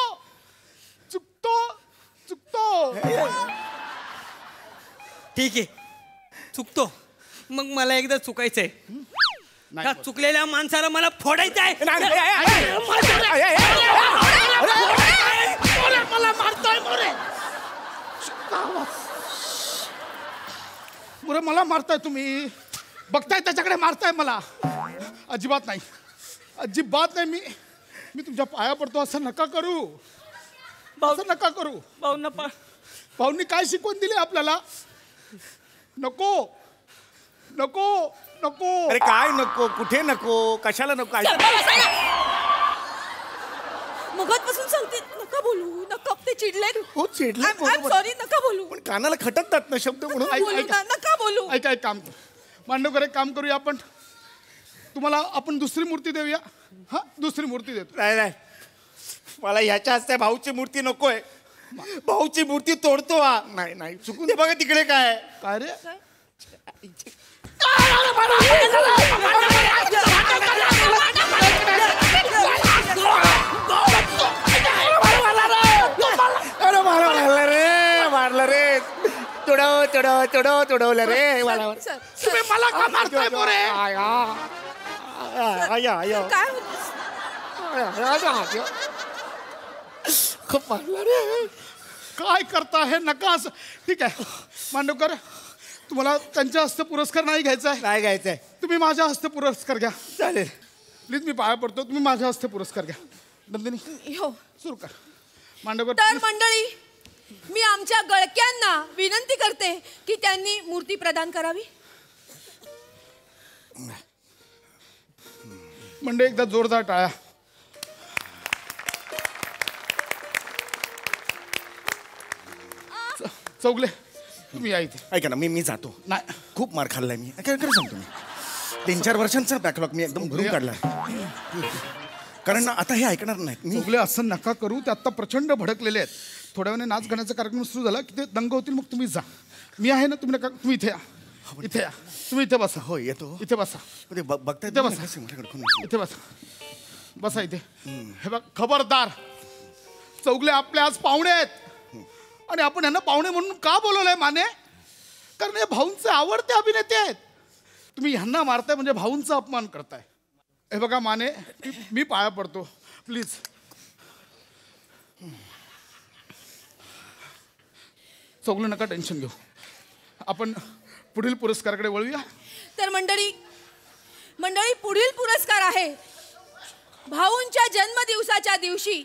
चुकतो चुकतो. ठीक आहे, चुकतो. मग मला एकदा चुकायचंय. त्या चुकलेल्या माणसाला मला फोडायचं आहे. मला मारताय मोरे, मला मारताय तुम्ही. बघताय त्याच्याकडे मारताय मला. अजिबात नाही, अजिबात नाही. मी तुमच्या पाया पडतो. असं नका करू, असं नका करू. भाऊंनी काय शिकवण दिली आपल्याला? नको नको नको. अरे काय नको, कुठे नको, कशाला नको? मगाचपासून सांगते नका बोलू. नका, ते चिडले. हो चिडले, सॉरी, नका बोलू. पण कानाला खटकतात ना शब्द म्हणून. नका बोलू. ऐका, एक काम करू मांडवकर, एक काम करूया आपण. तुम्हाला आपण दुसरी मूर्ती देऊया. हा, दुसरी मूर्ती देतो. नाही, मला ह्याच्या हस्ते भाऊची मूर्ती नकोय. भाऊची मूर्ती तोडतो हा. नाही चुकून. ते बघा तिकडे काय. काय रे? अरे मारलं रे. तुडवलं रे मला. तुम्ही मला का मारताय मोरे? काय खूप मारलं रे. काय करता हे? नका असं. ठीक आहे मांडवकर, तुम्हाला त्यांच्या हस्ते पुरस्कार नाही घ्यायचा आहे? काय घ्यायचंय? तुम्ही माझ्या हस्ते पुरस्कार घ्या. चालेल. प्लीज, मी पाया पडतो. तुम्ही माझ्या हस्ते पुरस्कार घ्या. नंदिनी हो. सुरू कर. मांडवकर, तर मंडळी, मी आमच्या गळक्यांना विनंती करते की त्यांनी मूर्ती प्रदान करावी. मंडळी एकदा जोरदार टाळ्या. चौगले, तुम्ही या इथे. ऐका ना, मी जातो. नाही, खूप मार खाल्लाय मी. खरं सांगतो मी. 3-4 वर्षांचा बॅकलॉग मी एकदम भरून काढलाय. कारण आता हे ऐकणार नाहीत. मी चौगले, असं नका करू. ते आता प्रचंड भडकलेले आहेत. थोड्या वेळाने नाच गाण्याचा कार्यक्रम सुरू झाला की ते दंग होतील. मग तुम्ही जा. मी आहे ना, तुम्ही नका. तुम्ही इथे या, इथे या. तुम्ही इथे बसा. हो येतो. इथे बसा. बघताय इथे बसा. इथे बसा. बसा इथे. हे बघ, खबरदार. चौगले आपले आज पाहुणे आहेत. आणि आपण यांना पाहुणे म्हणून का बोलवलंय माने? कारण हे भाऊंचे आवडते अभिनेते आहेत. तुम्ही ह्यांना मारताय म्हणजे भाऊंचा अपमान करताय. हे बघा माने, मी पाया पडतो. प्लीज. चौगले, नका टेन्शन घेऊ. आपण पुढील पुरस्काराकडे वळूया. तर मंडळी, पुढील पुरस्कार आहे भाऊंच्या जन्मदिवसाच्या दिवशी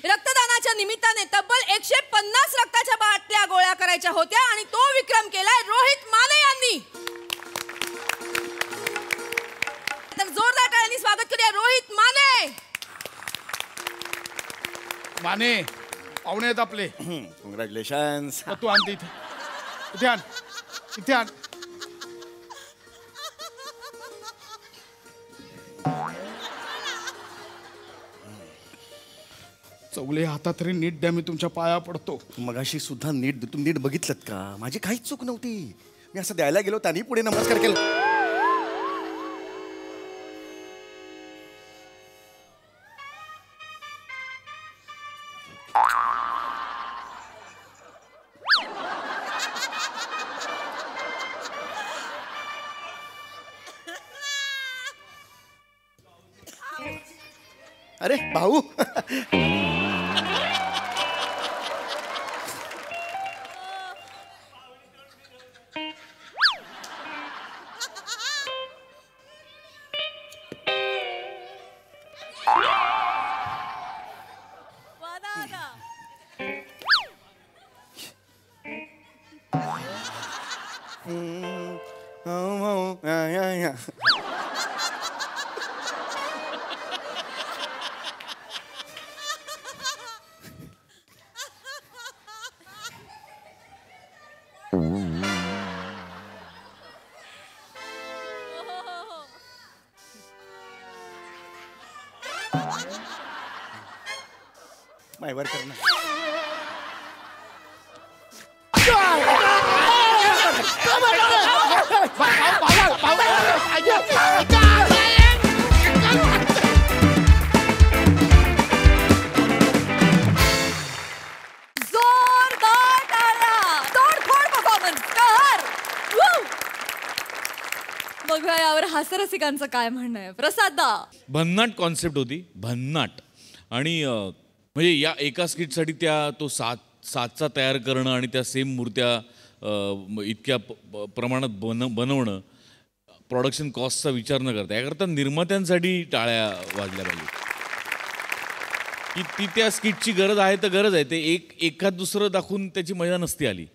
रक्तदानाच्या निमित्ताने तब्बल 150 रक्ताच्या बाटल्या गोळा करायच्या होत्या आणि तो विक्रम केलाय रोहित माने यांनी. तर जोरदार टाळ्यांनी स्वागत करूया रोहित माने. माने, पाहुणे आहेत आपले. कॉंग्रॅच्युलेशन्स. तू आणते इथे. इथे आण, इथे आण. चौगले, हातात तरी नीट द्या. मी तुमच्या पाया पडतो. मगाशी सुद्धा तुम्ही नीट बघितलं का? माझी काहीच चूक नव्हती. मी असं द्यायला गेलो, त्यांनी पुढे नमस्कार केला. अरे भाऊ. मायवर करणं. जोरदार टाळ्या. तोडफोड परफॉर्मन्स कर. Woo! बघूया यावर हास्यरसिकांचं काय म्हणणं आहे. प्रसाद दा. भन्नाट कॉन्सेप्ट होती, भन्नाट. आणि म्हणजे या एका स्किटसाठी तो सातचा तयार करणं आणि त्या सेम मूर्त्या इतक्या प्रमाणात बनवणं, प्रोडक्शन कॉस्टचा विचार न करता, याकरता निर्मात्यांसाठी टाळ्या वाजल्या पाहिजे की ती त्या स्किटची गरज आहे तर गरज आहे. ते एखाद दुसरं दाखवून त्याची मजा नसती आली.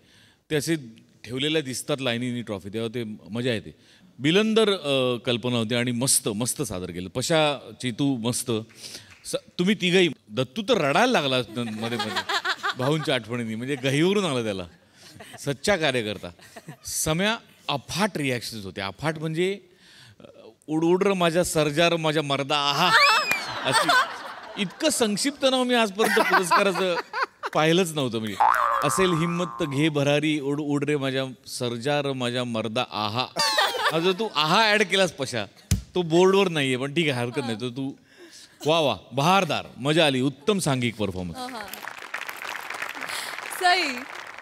ते असे ठेवलेल्या दिसतात लाईनीनी ट्रॉफी, तेव्हा ते मजा येते. बिलंदर कल्पना होती आणि मस्त मस्त सादर केलं. पशा, चेतू मस्त. तुम्ही तिघही. दत्तू तर रडायला लागला मध्ये मध्ये भाऊंच्या आठवणींनी, म्हणजे गहीवरून आला त्याला. सच्चा कार्यकर्ता. सम्या अफाट रिॲक्शन्स होते. अफाट म्हणजे उड र माझ्या सर्जार माझ्या मर्दा आहा अशी. इतकं संक्षिप्त नाव मी आजपर्यंत पुरस्काराचं पाहिलंच नव्हतं. म्हणजे असेल हिम्मत घे भरारी, उड रे माझ्या सर्जार माझ्या मर्दा आहा. जर तू आहा ऍड केलास पशा, तो बोर्डवर नाहीये पण ठीक आहे, हरकत नाही. तर तू वा वा, बहारदार, मजा आली. उत्तम सांघिक परफॉर्मन्स. सई.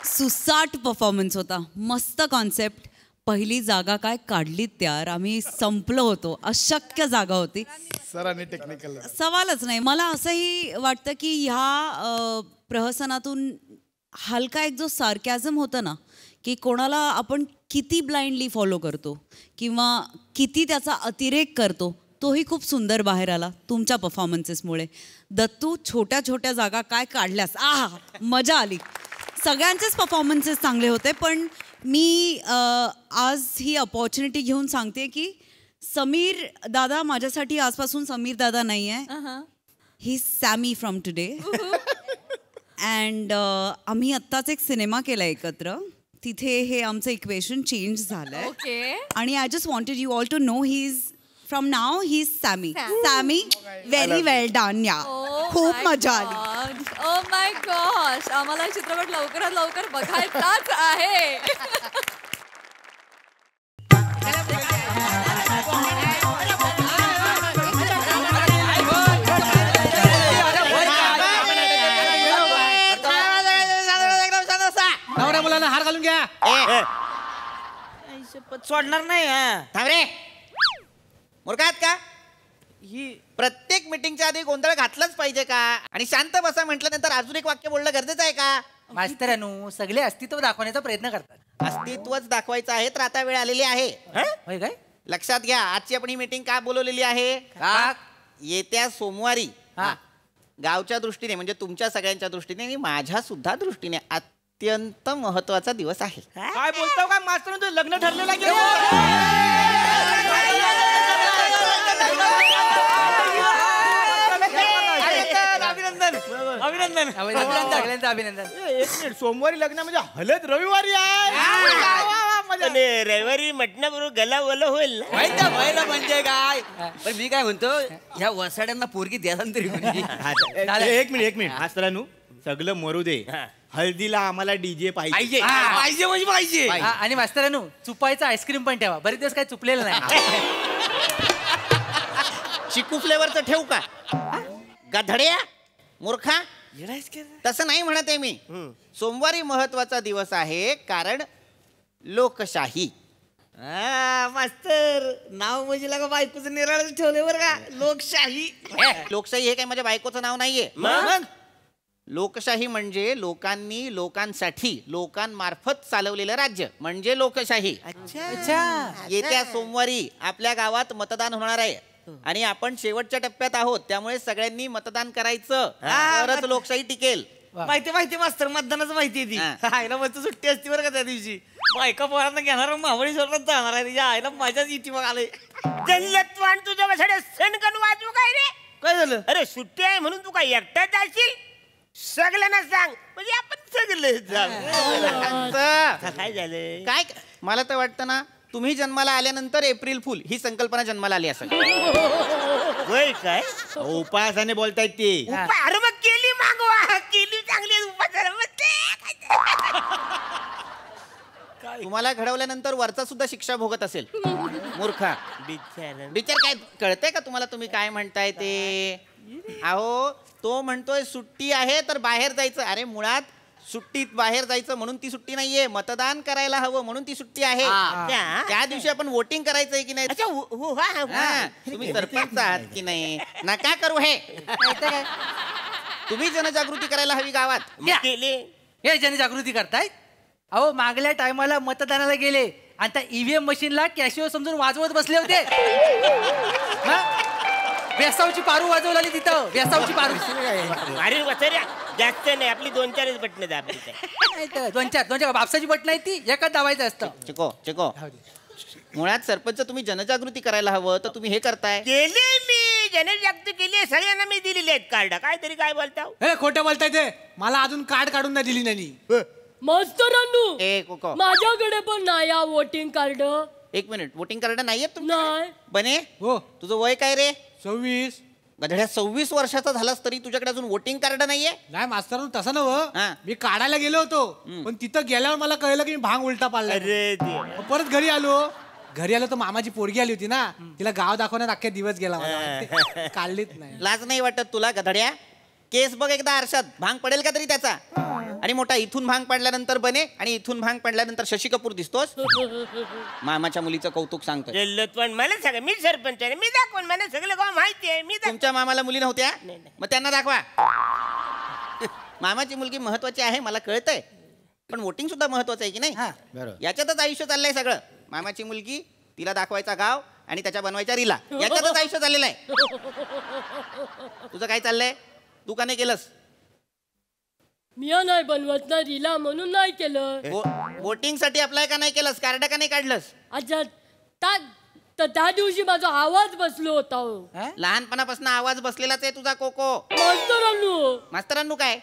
सुसाट परफॉर्मन्स होता. मस्त कॉन्सेप्ट. पहिली जागा काय काढलीत त्यार, आम्ही संपलो होतो. अशक्य जागा होती. सरांनी टेक्निकल सवालच नाही. मला असंही वाटतं की ह्या प्रहसनातून हलका एक जो सार्कॅझम होतं ना, की कोणाला आपण किती ब्लाइंडली फॉलो करतो किंवा किती त्याचा अतिरेक करतो, तोही खूप सुंदर बाहेर आला तुमच्या परफॉर्मन्सेसमुळे. दत्तू, छोट्या छोट्या जागा काय काढल्यास, आहा, मजा आली. सगळ्यांचेच परफॉर्मन्सेस चांगले होते. पण मी आज ही अपॉर्च्युनिटी घेऊन सांगते की समीर दादा माझ्यासाठी आजपासून समीर दादा नाही आहे. He Sammy from today. And आम्ही आत्ताच एक सिनेमा केला एकत्र. तिथे हे आमचं इक्वेशन चेंज झालंय. ओके. आणि I just wanted you all to know he is from now he is Sammy. Sammy, very well done. या खूप मजा आली. ओ माय गॉश, आम्हाला चित्रपट लवकरात लवकर बघायचाच आहे. नवऱ्या मुलांना हार घालून घ्या. सोडणार नाही. थांबरे, मूर्खात का? ही प्रत्येक मीटिंगच्या आधी गोंधळ घातलाच पाहिजे का? आणि शांत बसा म्हटल्यानंतर अजून एक वाक्य बोलणं गरजेचं आहे का? मास्तरानू सगळे अस्तित्व दाखवण्याचा प्रयत्न करतात. अस्तित्वच दाखवायचं आहे तर आता वेळ आलेली आहे. होय काय? लक्षात घ्या, आजची आपण ही मीटिंग का बोलवलेली आहे? येत्या सोमवारी गावच्या दृष्टीने म्हणजे तुमच्या सगळ्यांच्या दृष्टीने आणि माझ्या सुद्धा दृष्टीने अत्यंत महत्वाचा दिवस आहे. काय बोलतो का मास्तर, तू लग्न ठरलेलं आहे. अभिनंदन अभिनंदन सगळ्यांचं अभिनंदन. एक मिनिट, सोमवारी लग्न म्हणजे हलत रविवारी आहे. रविवारी म्हटण्याबरोबर गला ओलं होईल. म्हणजे काय? पण मी काय म्हणतो, ह्या वसाड्यांना पोरगी द्यायला तरी एक मिनिट मास्तरानू, सगळं मरू दे. हळदीला आम्हाला डीजे पाहिजे. पाहिजे म्हणजे पाहिजे. आणि मास्तरानू चुपायचं आईस्क्रीम पण ठेवा. बरेच दिवस काय चुपलेलं नाही. चिकू फ्लेवरचं ठेवू का? गधड्या, मूर्खा, तसं नाही म्हणत आहे मी. सोमवारी महत्वाचा दिवस आहे कारण लोकशाही. मास्तर, नाव म्हणजे लगा बायकोचं निराळच ठेवले बरं का. लोकशाही. लोकशाही हे काय माझ्या बायकोचं नाव नाहीये. मग लोकशाही म्हणजे लोकांनी लोकांसाठी लोकांमार्फत चालवलेलं राज्य म्हणजे लोकशाही. येत्या सोमवारी आपल्या गावात मतदान होणार आहे आणि आपण शेवटच्या टप्प्यात आहोत, त्यामुळे सगळ्यांनी मतदान करायचं, तरच लोकशाही टिकेल. माहिती मास्तर, मतदानाचं माहिती आहे ती. आईला मस्त सुट्टी असती बरं का त्या दिवशी. बायका पोरांना घेणार, मावळी सोडत जाणार आहे. तिच्या आईला मजाच येते मग. आले जल्लतवान तुझ्या कशाने सणकण वाजवू काय रे? काय झालं? अरे सुट्टी आहे म्हणून तू काय एकटाच जाशील? सगळ्यांना सांग म्हणजे आपण सगळे काय झालं? काय मला तर वाटतं ना, तुम्ही जन्माला आल्यानंतर एप्रिल फुल ही संकल्पना जन्माला आली असेल. काय उपासाने बोलतायत ते. अरे मग केली माग वा केली चांगली उपासाला तुम्हाला घडवल्यानंतर वरचा सुद्धा शिक्षा भोगत असेल मूर्खा. बिचारा विचार काय कळतंय का तुम्हाला तुम्ही काय म्हणताय ते? अहो तो म्हणतोय सुट्टी आहे तर बाहेर जायचं. अरे मुळात सुट्टीत बाहेर जायचं म्हणून ती सुट्टी नाहीये, मतदान करायला हवं म्हणून ती सुट्टी आहे. त्या दिवशी आपण वोटिंग करायचंय की नाही? अच्छा हा, तुम्ही सरपंच आहात की नाही? नका करू हे. तुम्ही जनजागृती करायला हवी गावात. केले हे जनजागृती करतायत? अहो मागल्या टायमाला मतदानाला गेले आणि त्या ईव्हीएम मशीनला कॅशिओ समजून वाजवत बसले होते. वेसावची पारू वाजवली तिथं, वेसावची पारू. अरे वसऱ्या जास्त नाही, आपली 2-4 बटणं दाबली. दोन चार बापसाची बटन आहे ती एकच दाबायचं असतं. चिको मुळात सरपंच तुम्ही जनजागृती करायला हवं तर तुम्ही हे करताय. केले मी जनजागृती केली, सगळ्यांना मी दिलेली आहेत कार्ड. काहीतरी काय बोलता? हे खोटं बोलताय ते. मला अजून कार्ड काढून नाही दिली नाही. मास्तरांनो ए कोको माझ्याकडे पण नाही वोटिंग कार्ड. एक मिनिट, वोटिंग कार्ड नाहीये तुम नाही. बने हो तुझं वय काय रे? 26. गधड्या 26 वर्षाचा झालास तरी तुझ्याकडे अजून वोटिंग कार्ड नाहीये? नाही मास्तर तसं नव. हा. मी काढायला गेलो होतो पण तिथं गेल्यावर मला कळलं की मी भांग उलटा पाडला. अरे देवा. परत घरी आलो तर मामाची पोरगी आली होती ना, तिला गाव दाखवण्यात अख्ख्या दिवस गेला मला. काढलीच नाही. लाज नाही वाटत तुला गधड्या? केस बघ एकदा आरशात, भांग पडेल का तरी त्याचा? आणि मोठा इथून भांग पडल्यानंतर बने आणि इथून भांग पडल्यानंतर शशी कपूर दिसतोस. मामाच्या मुलीचं कौतुक सांगतोय. जल्लोदपण मला सांगा, मी सरपंच आहे, मी दाखवून, मला सगळं गाव माहिती आहे. मी तुमच्या मामाला मुली नव्हत्या? मग त्यांना दाखवा. मामाची मुलगी महत्वाची आहे मला कळतंय, पण वोटिंग सुद्धा महत्वाचं आहे की नाही? याच्यातच आयुष्य चाललंय सगळं. मामाची मुलगी, तिला दाखवायचा गाव आणि त्याच्या बनवायच्या रीला, याच्यातच आयुष्य चाललेलं आहे. तुझं काय चाललंय? तू का नाही केलंस? मी नाही बनवत ना रीला म्हणून नाही केलं. वोटिंग साठी अप्लाय का नाही केलंस? कार्ड का नाही काढलंस? अच्छा त्या दिवशी माझा आवाज बसलो होता हो. लहानपणापासून आवाज बसलेलाच आहे तुझा कोको. मास्तरांनो काय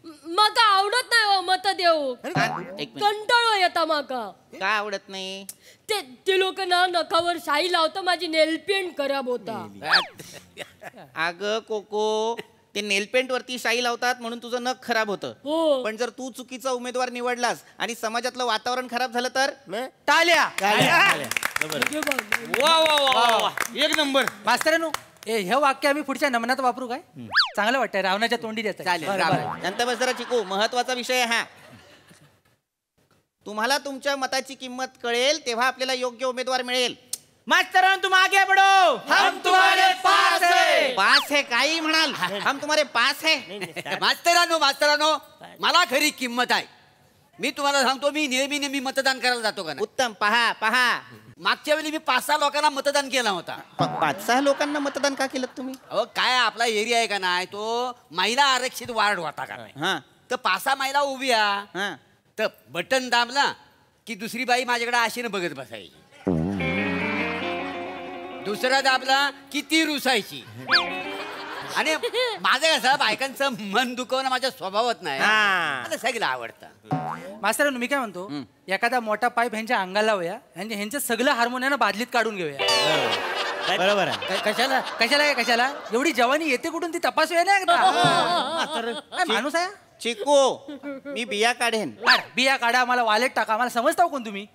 माका आवडत नाही हो मत देऊ. कंटाळो येता माका. का आवडत नाही? ते लोक ना नखावर शाई लावतं, माझी नेलपेंट खराब होता. अगं कोको, ते नेलपेंट वरती शाई लावतात म्हणून तुझं नख खराब होतं. पण जर तू चुकीचा उमेदवार निवडलास आणि समाजातलं वातावरण खराब झालं तर? टाळ्या. एक नंबर. मास्तरांनो हे वाक्य आम्ही पुढच्या नमनात वापरू काय? चांगलं वाटतंय, रावणाच्या तोंडी द्यायचं. शांत बस जरा चिकू, महत्वाचा विषय आहे हा. तुम्हाला तुमच्या मताची किंमत कळेल तेव्हा आपल्याला योग्य उमेदवार मिळेल. मास्तरांनो तुम आगे बढ़ो, हम तुम्हारे पास है. पास है काही म्हणाल? हम तुम्हारे पास है. मास्तरांनो मला खरी किंमत आहे. मी तुम्हाला सांगतो, मी नेहमी मतदान करायला जातो का? उत्तम. पहा मागच्या वेळी मी 5-6 लोकांना मतदान केला होता. 5-6 लोकांना मतदान का केलं तुम्ही? अहो काय आपला एरिया आहे का नाही, तो महिला आरक्षित वार्ड होता का नाही, तर 5-6 महिला उभ्या, तर बटन दाबला की दुसरी बाई माझ्याकडे आशेनं बघत बसायची, दुसरा दाबला की ती रुसायची. आणि माझं कसं बायकांचं मन दुखवणं माझ्या स्वभावात नाही, मला सगळं आवडतं. मास्तरांनो मी काय म्हणतो, एखादा मोठा पाईप ह्यांच्या अंगाला लावूया, ह्यांचं सगळं हार्मोनियानं बादलीत काढून घेऊया. बरोबर आहे. कशाला एवढी जवानी येते कुठून ती तपासूया ना. माणूस आहे चिकू, मी बिया काढेन. बिया काढा, मला वालेट टाका, मला समजता कोण तुम्ही?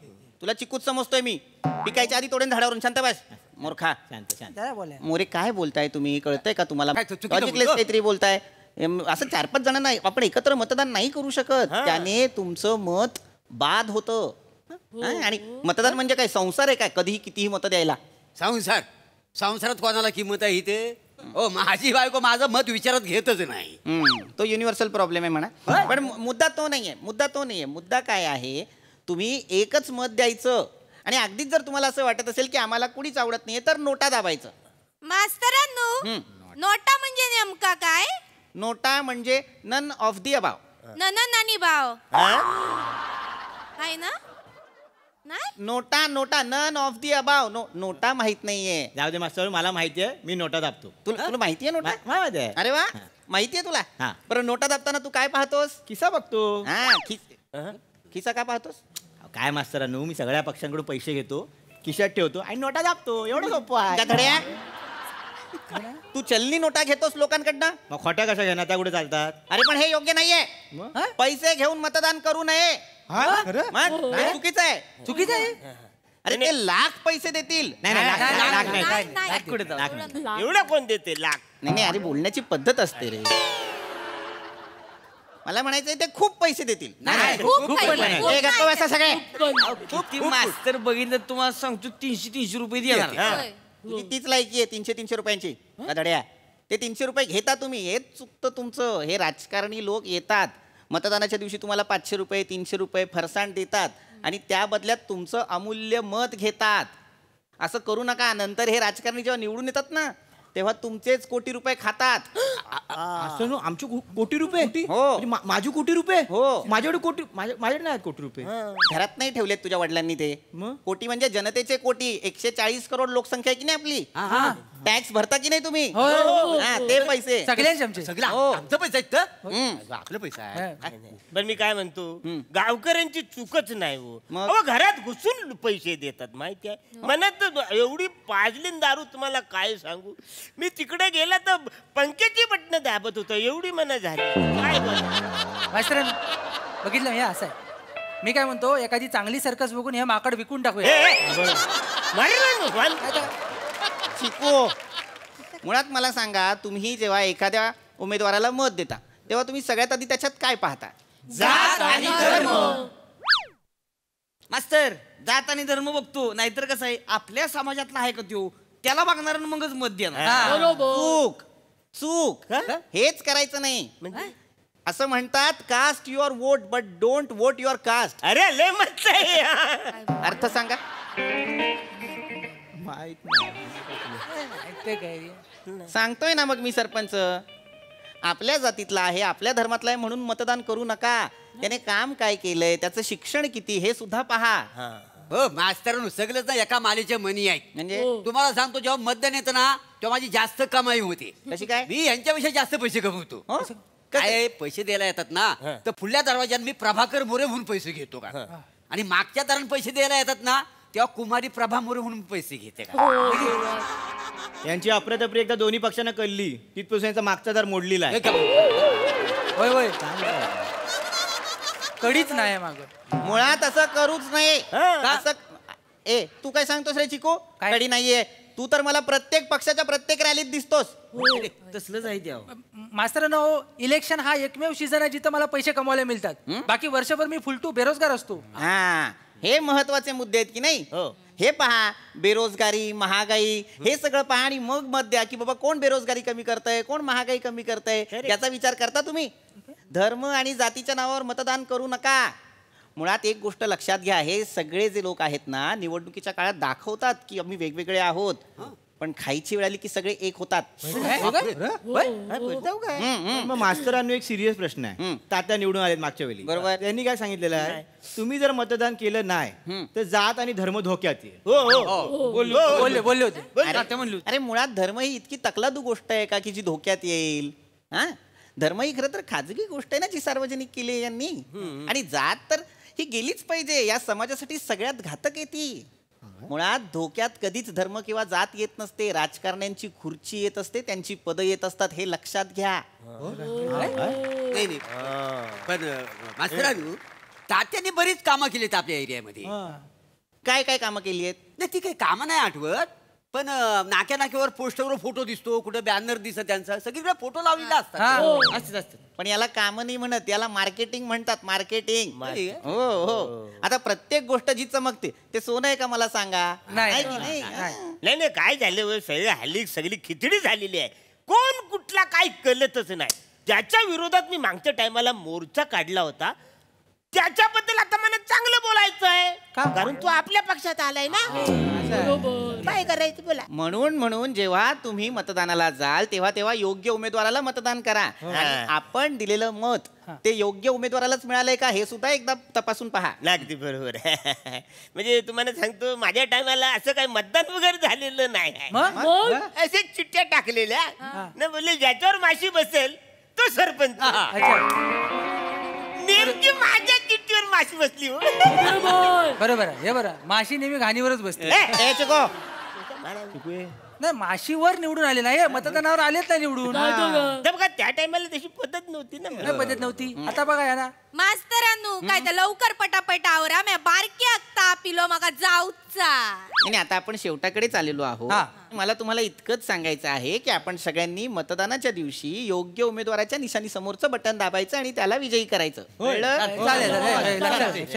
तुला चिकूच समजतोय मी. पिकायच्या आधी तोडेन झाडावरून. शांत बस मूर्खा. मोरे काय बोलताय तुम्ही? कळतंय का तुम्हाला? लॉजिकलेस काहीतरी बोलताय. असं 4-5 जणांना आपण एकत्र मतदान नाही करू शकत, त्याने तुमचं मत बाद होतं. आणि मतदान म्हणजे काय, संसार आहे काय कधीही कितीही मत द्यायला? संसारात कोणाला किंमत आहे इथे? हो, माझी बायको माझं मत विचारात घेतच नाही. तो युनिव्हर्सल प्रॉब्लेम आहे म्हणा. पण मुद्दा तो नाहीये. मुद्दा काय आहे, तुम्ही एकच मत द्यायचं आणि अगदीच जर तुम्हाला असं वाटत असेल की आम्हाला कुणीच आवडत नाहीये तर नोटा दाबायचं. मास्तरांनो, नोटा म्हणजे नेमका काय? नोटा म्हणजे नन ऑफ दी अबाव. नानी भाव आहे ना? नोटा नन ऑफ दी अबाव. नोटा माहित नाहीये. जाऊ दे मास्तर, मला माहिती आहे, मी नोटा दाबतो. तुला माहितीये नोटा? माहिती आहे. अरे वा, माहितीये तुला. बरं, नोटा दाबताना तू काय पाहतोस? किस्सा बघतो. खिसा का पाहतोस? काय मास्तरांनो, मी सगळ्या पक्षांकडून पैसे घेतो, खिशात ठेवतो आणि नोटा दाबतो. एवढं सोपं आहे. गधड्या, तू चलनी नोटा घेतोस लोकांकडनं. मग खोट्या कशा घेणार, त्या कुठे चालतात? अरे पण हे योग्य नाहीये. पैसे घेऊन मतदान करू नये. मग हे चुकीचं आहे. चुकीचं आहे. अरे ते लाख पैसे देतील. एवढं कोण देते लाख? नाही अरे बोलण्याची पद्धत असते रे. मला म्हणायचंय ते खूप पैसे देतील. ती मास्तर बघितलं तुम्हाला सांगतो 300 रुपये देणार. तीच लायकी आहे 300 रुपयांची. धड्या ते 300 रुपये घेता तुम्ही. हेच चुकतं तुमचं. हे राजकारणी लोक येतात मतदानाच्या दिवशी तुम्हाला 500 रुपये 300 रुपये फरसाण देतात आणि त्या बदल्यात तुमचं अमूल्य मत घेतात. असं करू नका. नंतर हे राजकारणी जेव्हा निवडून येतात ना तेव्हा तुमचेच कोटी रुपये खातात. आमचे कोटी रुपये? हो. माझे कोटी रुपये? हो. माझ्याकडे कोटी, माझ्याकडे नाही कोटी रुपये. घरात नाही ठेवलेत तुझ्या वडिलांनी ते. कोटी म्हणजे जनतेचे कोटी. 140 करोड लोकसंख्या आहे की नाही आपली. टॅक्स भरता की नाही तुम्ही. ते पैसे सगळ्यांचे आमचे. आमचं पैसा आहेत तर आपलं पैसा आहे. पण मी काय म्हणतो, गावकऱ्यांची चूकच नाही हो. घरात घुसून पैसे देतात माहिती आहे. म्हणत एवढी पाजली दारू तुम्हाला काय सांगू. मी तिकडे गेला तर पंख्याची बटणं दाबत होतं. एवढी मना झाली काय मास्तर बघितलं हे असं आहे. मी काय म्हणतो, एखादी चांगली सर्कस बघून हे माकड विकून टाकूया. चिको मुळात मला सांगा, तुम्ही जेव्हा एखाद्या उमेदवाराला मत देता तेव्हा तुम्ही सगळ्यात आधी त्याच्यात काय पाहता? जात आणि धर्म. मास्तर जात आणि धर्म बघतो. नाहीतर कसं आहे, आपल्या समाजातला आहे का तो त्याला बघणार मगच मत देणार. चूक चूक. हेच करायचं नाही. असं म्हणतात cast your vote but don't vote your caste. अरे लय मस्त आहे. अर्थ सांगा. सांगतोय ना मग मी सरपंच. आपल्या जातीतला आहे आपल्या धर्मातला आहे म्हणून मतदान करू नका. त्याने काम काय केलंय, त्याचं शिक्षण किती हे सुद्धा पहा. हो मास्तरांनो, सगळंच ना एका मालेच्या मनी आहेत. म्हणजे तुम्हाला सांगतो, जेव्हा मतदान येतं ना तेव्हा माझी जास्त कमाई होते. कशी काय? मी यांच्यापेक्षा जास्त पैसे कमवतो. काय पैसे द्यायला येतात ना तर पुढल्या दरवाज्यात मी प्रभाकर मोरे म्हणून पैसे घेतो का, आणि मागच्या दारात पैसे द्यायला येतात ना तेव्हा कुमारी प्रभा मोरे म्हणून पैसे घेते का. यांची अप्रतपरी एकदा दोन्ही पक्षांना कळली तिथपासून यांचा मागचा दार मोडलेला आहे. होय होय कडीच नाही माग. मुळात असं करूच नाही. असं तू काय सांगतोस रे चिको? कडी नाहीये. तू तर मला प्रत्येक पक्षाच्या प्रत्येक रॅलीत दिसतोस. तसलंच आहे त्या. मास्तरांनो, इलेक्शन हा एकमेव सीझन आहे जिथं मला पैसे कमवायला मिळतात. बाकी वर्षभर मी फुलटू बेरोजगार असतो. हे महत्वाचे मुद्दे आहेत की नाही. हे पहा, बेरोजगारी महागाई हे सगळं पहा आणि मग मत द्या की बाबा कोण बेरोजगारी कमी करतंय, कोण महागाई कमी करतंय याचा विचार करता तुम्ही. धर्म आणि जातीच्या नावावर मतदान करू नका. मुळात एक गोष्ट लक्षात घ्या, हे सगळे जे लोक आहेत ना निवडणुकीच्या काळात दाखवतात की आम्ही वेगवेगळे आहोत, पण खायची वेळ आली की सगळे एक होतात. मग मास्तरांनो एक सिरियस प्रश्न आहे. तात्या निवडून आलेत मागच्या वेळी, बरोबर? त्यांनी काय सांगितलेलं आहे, तुम्ही जर मतदान केलं नाही तर जात आणि धर्म धोक्यात येईल. बोलले होते. अरे मुळात धर्म ही इतकी तकलादू गोष्ट आहे का की जी धोक्यात येईल? धर्म ही खरं तर खाजगी गोष्ट आहे ना जी सार्वजनिक केली यांनी. आणि जात तर ही गेलीच पाहिजे. या समाजासाठी सगळ्यात घातक आहे ती. मुळात धोक्यात कधीच धर्म किंवा जात येत नसते. राजकारण्यांची खुर्ची येत असते, त्यांची पदं येत असतात, हे लक्षात घ्या. नाही पण मास्तरांनो, तात्याने बरीच कामं केलीत आपल्या एरियामध्ये. काय काय कामं केली आहेत? नाही ती काही कामं नाही आठवत, पण नाक्या नाक्यावर पोस्टरवर फोटो दिसतो, कुठे बॅनर दिसत त्यांचा, सगळीकडे फोटो लावलेला असतात. पण याला काम नाही म्हणत, याला मार्केटिंग म्हणतात. मार्केटिंग. हो हो. आता प्रत्येक गोष्ट जी चमकते ते सोनं आहे का मला सांगा? नाही नाही काय झालं सगळी हल्ली सगळी खिचडी झालेली आहे. कोण कुठला काय कळतच नाही. ज्याच्या विरोधात मी मागच्या टायमाला मोर्चा काढला होता त्याच्याबद्दल आता मला चांगलं बोलायचं आहे, कारण तू आपल्या पक्षात आलाय ना. काय करायचं बोला. म्हणून जेव्हा तुम्ही मतदानाला जाल तेव्हा तेव्हा योग्य उमेदवाराला मतदान करा. आणि आपण दिलेलं मत ते योग्य उमेदवारालाच मिळालंय का हे सुद्धा एकदा तपासून पहा. अगदी बरोबर. म्हणजे तुम्हाला सांगतो माझ्या टायमाला असं काही मतदान वगैरे झालेलं नाही. असे चिठ्ठ्या टाकलेल्या ना, बोलले ज्याच्यावर माशी बसेल तो सरपंच. नेमकी माझ्या चिठ्ठीवर माशी बसली. बरोबर आहे. हे बरं, माशी नेहमी घाणीवरच बसते. नाही माशीवर निवडून आले नाही मतदानावर आलेच नाही निवडून. बघा त्या टायमाला तशी पद्धत नव्हती ना. पद्धत नव्हती. आता बघा या ना मास्तरांनो काय तर लवकर पटापट आवरा म्या बारक्या तापिलो माका जाऊचा. आणि आता आपण शेवटाकडेच आलेलो आहोत. मला तुम्हाला इतकंच सांगायचं आहे की आपण सगळ्यांनी मतदानाच्या दिवशी योग्य उमेदवाराच्या निशाणी समोरचं बटन दाबायचं आणि त्याला विजयी करायचं.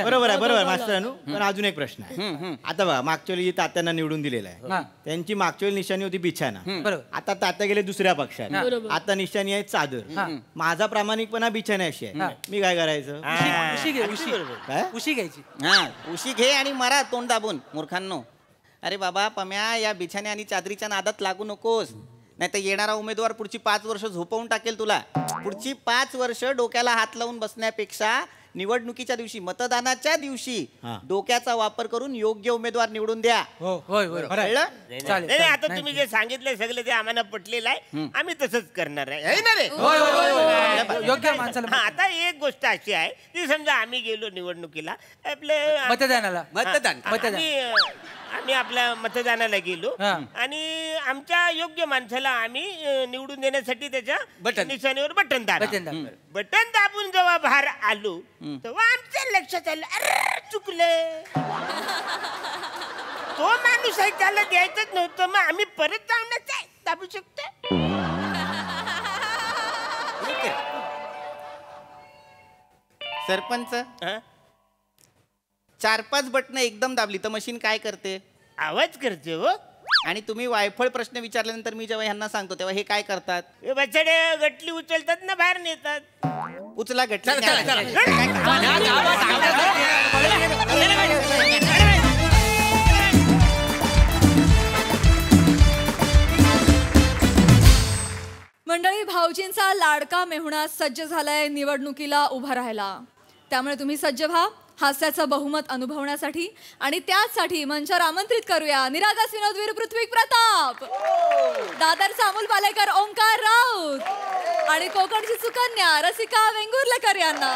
बरोबर आहे बरोबर मास्तरांनो. पण अजून एक प्रश्न आहे. आता बघा मागच्या वेळी तात्यांना निवडून दिलेलं आहे त्यांची मागच्या वेळी निशाणी होती बिछाना. आता तात्या गेले दुसऱ्या पक्षात. आता निशाणी आहे चादर. माझा प्रामाणिकपणा बिछाना अशी आहे. मी काय करायचं? उशी घ्यायची. उशी घे आणि मरा तोंड दाबून मूर्खांनो. अरे बाबा पम्या या बिछाने आणि चादरीच्या नादात लागू नकोस. नाही तर येणारा उमेदवार पुढची 5 वर्ष झोपवून टाकेल तुला. पुढची 5 वर्ष डोक्याला हात लावून बसण्यापेक्षा निवडणुकीच्या दिवशी मतदानाच्या दिवशी डोक्याचा वापर करून योग्य उमेदवार निवडून द्या. आता तुम्ही जे सांगितलंय सगळं ते आम्हाला पटलेलं आहे. आम्ही तसंच करणार आहे ना रे. योग्य माणसाला. आता एक गोष्ट अशी आहे की समजा आम्ही गेलो निवडणुकीला आपल्या मतदानाला. आम्ही आपल्या मतदानाला गेलो आणि आमच्या योग्य माणसाला आम्ही निवडून देण्यासाठी त्याच्या निशाणीवर बटन दाबलं. बटन दाबून जेव्हा बाहेर आलो तेव्हा आमच्या लक्षात आलं अरे चुकलं. तो माणूस आहे त्याला द्यायचंच नव्हतं. मग आम्ही परत जाऊन दाबू शकतो. सरपंच 4-5 बटणं एकदम दाबली तर मशीन काय करते? आवाज करते हो. आणि तुम्ही वायफळ प्रश्न विचारल्यानंतर मी जेव्हा ह्यांना सांगतो तेव्हा हे काय करतात? बछडे गटली उचलतात ना बाहेर नेतात. उचला गटली. मंडळी भाऊजींचा लाडका मेहुणा सज्ज झालाय निवडणुकीला उभा राहायला. त्यामुळे तुम्ही सज्ज व्हा हास्याचं बहुमत अनुभवण्यासाठी. आणि त्याचसाठी मंचावर आमंत्रित करूया निरागस विनोदवीर पृथ्वी प्रताप, दादरचा अमोल पालेकर, ओंकार राऊत आणि कोकणची सुकन्या रसिका वेंगुर्लेकर यांना.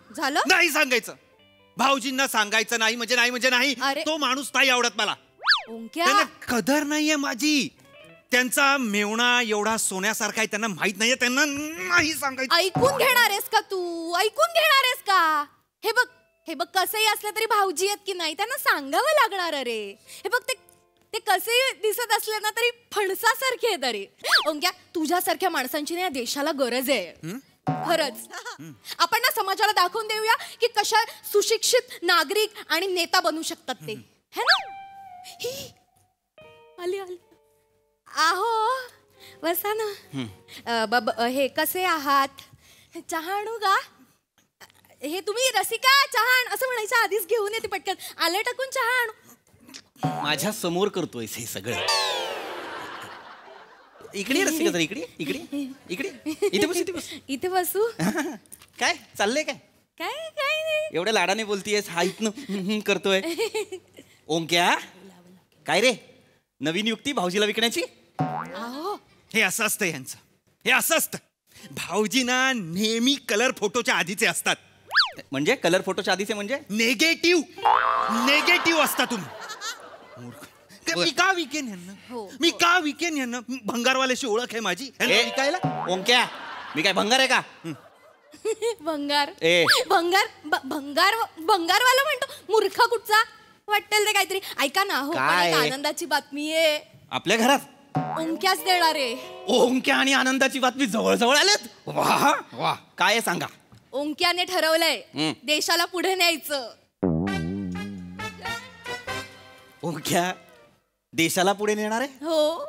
झालं नाही सांगायचं. भाऊजींना सांगायचं नाही म्हणजे नाही म्हणजे नाही. तो माणूस नाही आवडत मला. त्यांना कदर नाहीये माझी. त्यांचा मेवणा एवढा सोन्यासारखा आहे त्यांना माहित नाहीये. त्यांना नाही सांगायचं. ऐकून घेणार आहेस का तू? ऐकून घेणार आहेस का? हे बघ कसंही असलं तरी भाऊजी आहेत की नाही त्यांना सांगावं लागणार रे. हे बघ ते कसेही दिसत असले ना तरी फणसासारखे आहेत रे. ओंक्या तुझ्यासारख्या माणसांची ना देशाला गरज आहे खरंच. आपण ना समाजाला दाखवून देऊया की कशा सुशिक्षित नागरिक आणि नेता बनू शकतात ते. है ना? आली आहो बसा ना. हे कसे आहात? चहा आणू का? हे तुम्ही रसिका चहा असं म्हणायचं आधीच घेऊन येते पटकन. आले टाकून चहा आणू. माझ्या समोर करतोय हे सगळं. इकडे रसिका जरा इकडे इकडे इकडे इथे बस इथे बस. इथे बसू. काय चाललंय? काय काय काय नाही. एवढ्या लाडाने बोलतीयस. हा इथनं करतोय. ओंक्या काय रे नवीन युक्ती भाऊजीला विकण्याची? हे असं असतं यांचं. हे असं असतं. भाऊजीना नेहमी कलर फोटोच्या आधीचे असतात. म्हणजे कलर फोटोच्या आधीचे म्हणजे नेगेटिव्ह असता तुम्ही. मी का विकेन यांना? मी का विकेन यांना? भंगारवाल्याशी ओळख आहे माझी. विकायला ओंक्या मी काय भंगार आहे का? भंगार भंगारवाला म्हणतो. मूर्खा कुठचा वाटेल ते काहीतरी. ऐका ना हो आनंदाची बातमी आहे. आपल्या घरात ओंक्याच देणार आहे. ओंक्या आणि आनंदाची बातमी जवळ जवळ आलेत. वा वा काय सांगा. ओंक्याने ठरवलंय देशाला पुढे न्यायचं. ओंक्या देशाला पुढे नेणार आहे? हो.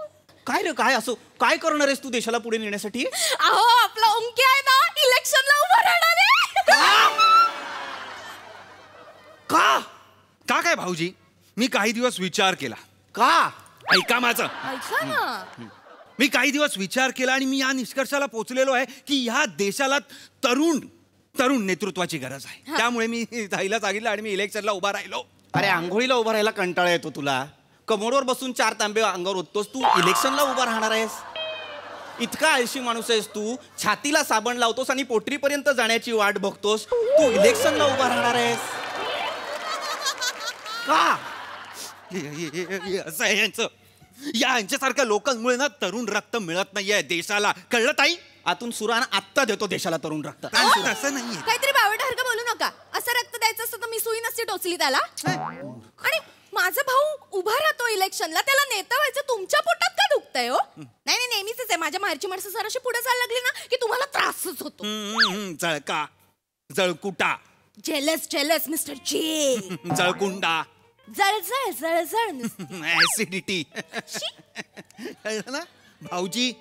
काय रे काय असो काय करणार आहेस तू देशाला पुढे नेण्यासाठी? अहो आपला ओंक्या आहे ना इलेक्शनला उभा राहणार आहे. का काय भाऊजी? मी काही दिवस विचार केला. का? ऐका माझं. ऐका ना. मी काही दिवस विचार केला आणि मी या निष्कर्षाला पोहोचलेलो आहे की ह्या देशाला तरुण नेतृत्वाची गरज आहे. त्यामुळे मी ताईला सांगितलं आणि मी इलेक्शनला उभा राहिलो. अरे आंघोळीला उभा राहायला कंटाळा येतो तुला. कमोडवर बसून 4 तांबे अंगावर ओततोस तू. इलेक्शनला उभा राहणार आहेस? इतका आळशी माणूस आहेस तू, छातीला साबण लावतोस आणि पोटरीपर्यंत जाण्याची वाट बघतोस. तू इलेक्शनला उभा राहणार आहेस का? असं आहे यांचं. यांच्यासारख्या लोकांमुळे ना तरुण रक्त मिळत नाहीये देशाला, कळलं ताई? आतून सुरान आत्ता देतो देशाला तरुण रक्त. तसं नाहीये. काहीतरी बावटासारखं बोलू नका. असं रक्त द्यायचं असतं तर मी सुई नसती टोचली त्याला. आणि माझा भाऊ उभा राहतो इलेक्शनला, त्याला नेता व्हायचं तुमच्या पोटात का दुखतंय हो? नाही नेहमीच आहे. माझ्या माहेरची माणसं जराशी पुढे जायला लागली ना की तुम्हाला त्रासच होतो. Jalka, जळकुटा, jealous mister J. जळकुंडा, जळजळ ऍसिडिटी. कळलं ना भाऊजी?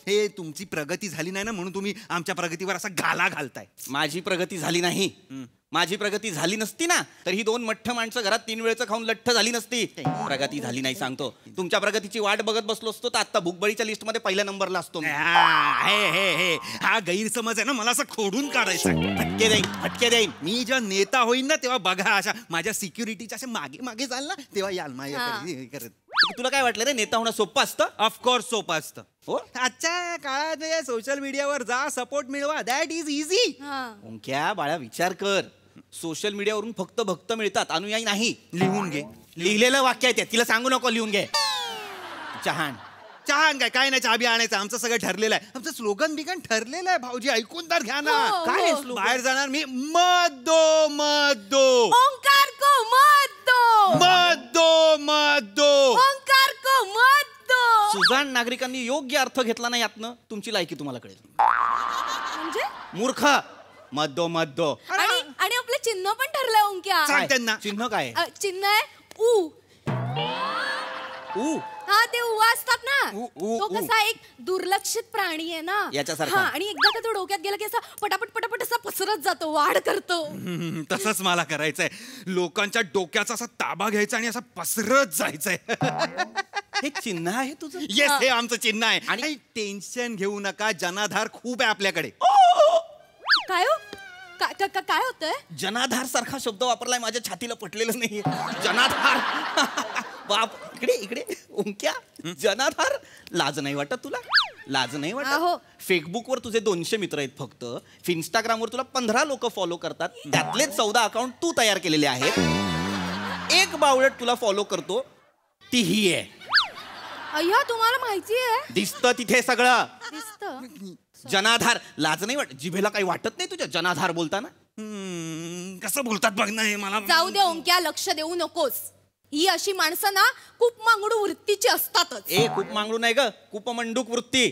हे तुमची प्रगती झाली नाही ना म्हणून तुम्ही आमच्या प्रगतीवर असा गाला घालताय. माझी प्रगती झाली नाही. माझी प्रगती झाली नसती ना तर ही 2 मठ्ठ माणसं घरात 3 वेळचं खाऊन लठ्ठ झाली नसती. प्रगती झाली नाही सांगतो. तुमच्या प्रगतीची वाट बघत बसलो असतो तर आता भूकबळीच्या लिस्ट मध्ये पहिल्या नंबरला असतो. हा गैरसमज आहे ना, मला असं खोडून काढायचा. फटके देईन. मी जेव्हा नेता होईन ना तेव्हा बघा अशा माझ्या सिक्युरिटीच्या अशा मागे मागे जाल ना तेव्हा याल माझ्या करत. तुला काय वाटलं रे नेता होणं सोपं असतं? ऑफकोर्स सोपं असतं. हो, आजच्या काळात सोशल मीडियावर जा, सपोर्ट मिळवा, दॅट इज इझी. ओंक्या बाळा विचार कर, सोशल मीडियावरून फक्त भक्त मिळतात, अनुयायी नाही. लिहून घे. लिहिलेलं वाक्य आहे ते, तिला सांगू नको लिहून घे. चहान काय नाही, चहा बी आणायचं. आमचं सगळं ठरलेलं आहे. आमचं स्लोगन बिगन ठरलेलं आहे भाऊजी, ऐकून तर घ्या ना. काय बाहेर जाणार मी, मत दो मत दो, ओंकार को मत दो, मत दो मत दो, ओंकार को मत दो. सुजाण नागरिकांनी योग्य अर्थ घेतला नाही यातनं तुमची लायकी तुम्हाला कळेल. म्हणजे मूर्ख, मत दो मत दो. आणि आपलं चिन्ह पण ठरलंय ओंक्या. सांग त्यांना. चिन्ह काय? चिन्ह आहे ऊ. ऊ? हा, ते उवा असतात ना. ऊ, तो कसा एक दुर्लक्षित प्राणी आहे ना याच्यासारखा. आणि एकदा का तो डोक्यात गेला की असा पटापट असा पसरत जातो, वाढ करतो. तसंच मला करायचंय. लोकांच्या डोक्याचा असा ताबा घ्यायचा आणि असा पसरत जायचंय. हे चिन्ह आहे तुझं? येस, हे आमचं चिन्ह आहे. आणि टेन्शन घेऊ नका, जनाधार खूप आहे आपल्याकडे. काय हो? काय होतंय? जनाधार सारखा शब्द वापरलाय, माझ्या छातीला पटलेलं नाहीये. जनाधार. बाप, इकडे ओंक्या, जनाधार. लाज नाही वाटत तुला? लाज नाही वाटत? फेसबुकवर तुझे 200 मित्र आहेत फक्त. इंस्टाग्रामवर तुला 15 लोक फॉलो करतात, त्यातले 14 अकाउंट तू तयार केलेले आहेत. एक बावळट तुला फॉलो करतो, ती ही आहे. अय्या, तुम्हाला माहिती आहे? दिसतं तिथे सगळं. दिसतं. जनाधार. लाज नाही वाटत? जिभेला काही वाटत नाही तुझ्या जनाधार बोलताना? कसं बोलतात बघ ना हे मला. जाऊ दे ओंक्या, लक्ष देऊ नकोस. ही अशी माणसं ना खूप मांगडू वृत्तीची असतातच. खूप मांगडू नाही ग, कुपमंडूक वृत्ती.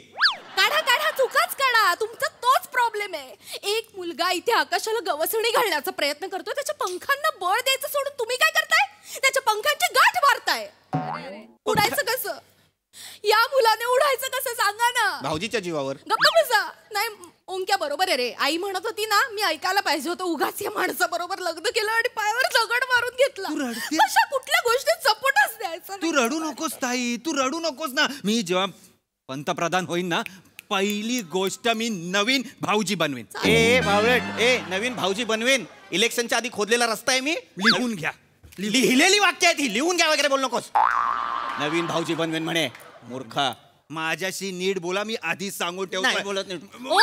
काढा चुकाच काढा. तुमचा तोच प्रॉब्लेम आहे. एक मुलगा इथे आकाशाला गवसणी घालण्याचा प्रयत्न करतोय, त्याच्या पंखांना बळ द्यायचं सोडून तुम्ही काय करताय? त्याच्या पंखांची गाठ मारताय. उडायचं कसं? या मुलाने उडायचं कसं सांगा ना. भाऊजीच्या जीवावर. गप्प बसा. नाही ओंक्या, बरोबर आहे रे. आई म्हणत होती ना, मी ऐकायला पाहिजे होतं. उगाच या माणसाबरोबर लग्न केलं आणि पायावर दगड मारून घेतला. अशा कुठल्या गोष्टीत सपोर्टच द्यायचा. तू रडू नकोस ताई, तू रडू नकोस ना. मी जेव्हा पंतप्रधान होईन ना, पहिली गोष्ट मी नवीन भाऊजी बनवेन. नवीन भाऊजी बनवेन? इलेक्शनच्या आधी खोदलेला रस्ता आहे मी. लिहून घ्या. लिहिलेली वाक्य आहेत ही, लिहून घ्या वगैरे बोल नकोस. नवीन भाऊजी बनवेन म्हणे, मूर्खा. माझ्याशी नीट बोला, मी आधीच सांगून ठेवतो. बोलत नाही. ओ,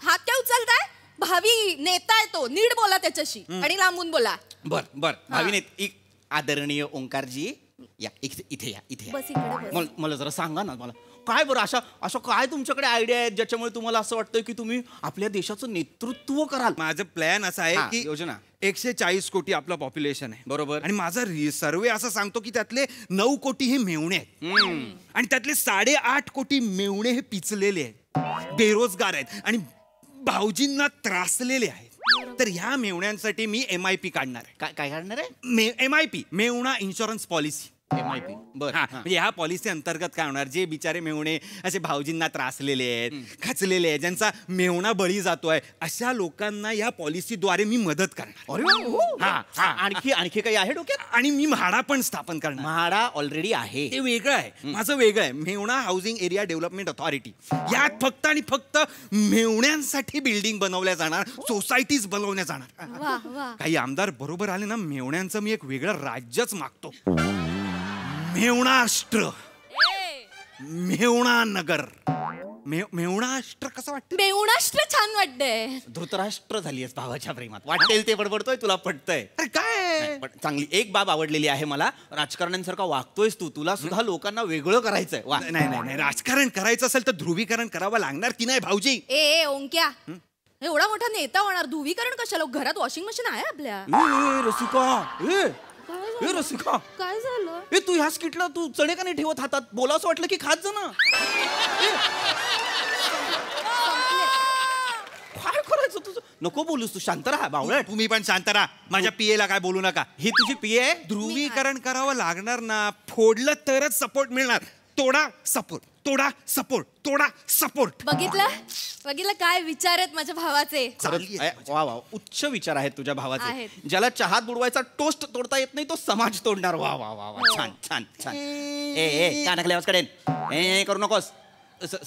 हात काय उचलताय? भावी नेता आहे तो, नीट बोला त्याच्याशी आणि लांबून बोला. बर भावी नेता. आदरणीय ओंकारजी, या इथे या. बस इकडे बस. मला जरा सांगा ना, मला काय बरं अशा काय तुमच्याकडे आयडिया आहेत ज्याच्यामुळे तुम्हाला असं वाटतं की तुम्ही आपल्या देशाचं नेतृत्व कराल? माझं प्लॅन असं आहे की योजना 140 कोटी आपलं पॉप्युलेशन आहे, बरोबर. आणि माझा सर्वे असं सांगतो की त्यातले 9 कोटी हे मेवणे आहेत आणि त्यातले 8.5 कोटी मेवणे हे पिचलेले आहेत, बेरोजगार आहेत आणि भाऊजींना त्रासलेले आहेत. तर ह्या मेवण्यांसाठी मी MIP काढणार आहे. काय काढणार आहे? MIP, मेवणा इन्शुरन्स पॉलिसी. MIP. बरं. म्हणजे ह्या पॉलिसी अंतर्गत काय होणार, जे बिचारे मेवणे असे भाऊजींना त्रासलेले आहेत, खचलेले आहेत, ज्यांचा मेवणा बळी जातोय, अशा लोकांना या पॉलिसीद्वारे मी मदत करणार. आणखी काही आहे डोक्यात? आणि मी म्हाडा पण स्थापन करणार. म्हाडा ऑलरेडी आहे. ते वेगळं आहे, माझं वेगळं आहे. मेवणा हाऊसिंग एरिया डेव्हलपमेंट अथॉरिटी. यात फक्त आणि फक्त मेवण्यांसाठी बिल्डिंग बनवल्या जाणार, सोसायटीज बनवल्या जाणार. काही आमदार बरोबर आले ना, मेवण्यांचं मी एक वेगळं राज्यच मागतो. मेवणाष्ट्र, मेवणा नगर. मेवणाष्ट्र कसं वाटतं? मेवणाष्ट्र छान वाटतंय. धृतराष्ट्र झालीयस भावाच्या प्रेमात. वाटेल ते बडबडतोय, तुला पटतंय. अरे काय नाही, पण चांगली एक बाब आवडलेली आहे मला. राजकारण्यांसारखा वागतोयस तू. तुला सुद्धा लोकांना वेगळं करायचंय. वा. नाही राजकारण करायचं असेल तर ध्रुवीकरण करावं लागणार की नाही भाऊजी? ए ओंक्या, एवढा मोठा नेता होणार, ध्रुवीकरण कशाला? घरात वॉशिंग मशीन आहे आपल्या. रसिका काय झालं? तू ह्या स्किटला तू चणे का नाही ठेवत हातात? बोला असं वाटलं की खात जा ना. काय करायचं तुझं? नको बोलूस तू, शांत राहा बावळट. तुम्ही पण शांत राहा. माझ्या पीएला काय बोलू नका. ही तुझी पीए आहे? ध्रुवीकरण करावं लागणार ना. फोडलं तरच सपोर्ट मिळणार. तोडा सपोर्ट, तोडा सपोर्ट, तोडा सपोर्ट. बघितलं काय विचार आहेत माझ्या भावाचे. वा वा, उच्च विचार आहेत तुझ्या भावाचे. आहेत. ज्याला चहात बुडवायचा टोस्ट तोडता येत नाही तो समाज तोडणार. वा वा वा वा, छान छान छान. ए का नकले कडेन ए करू नकोस.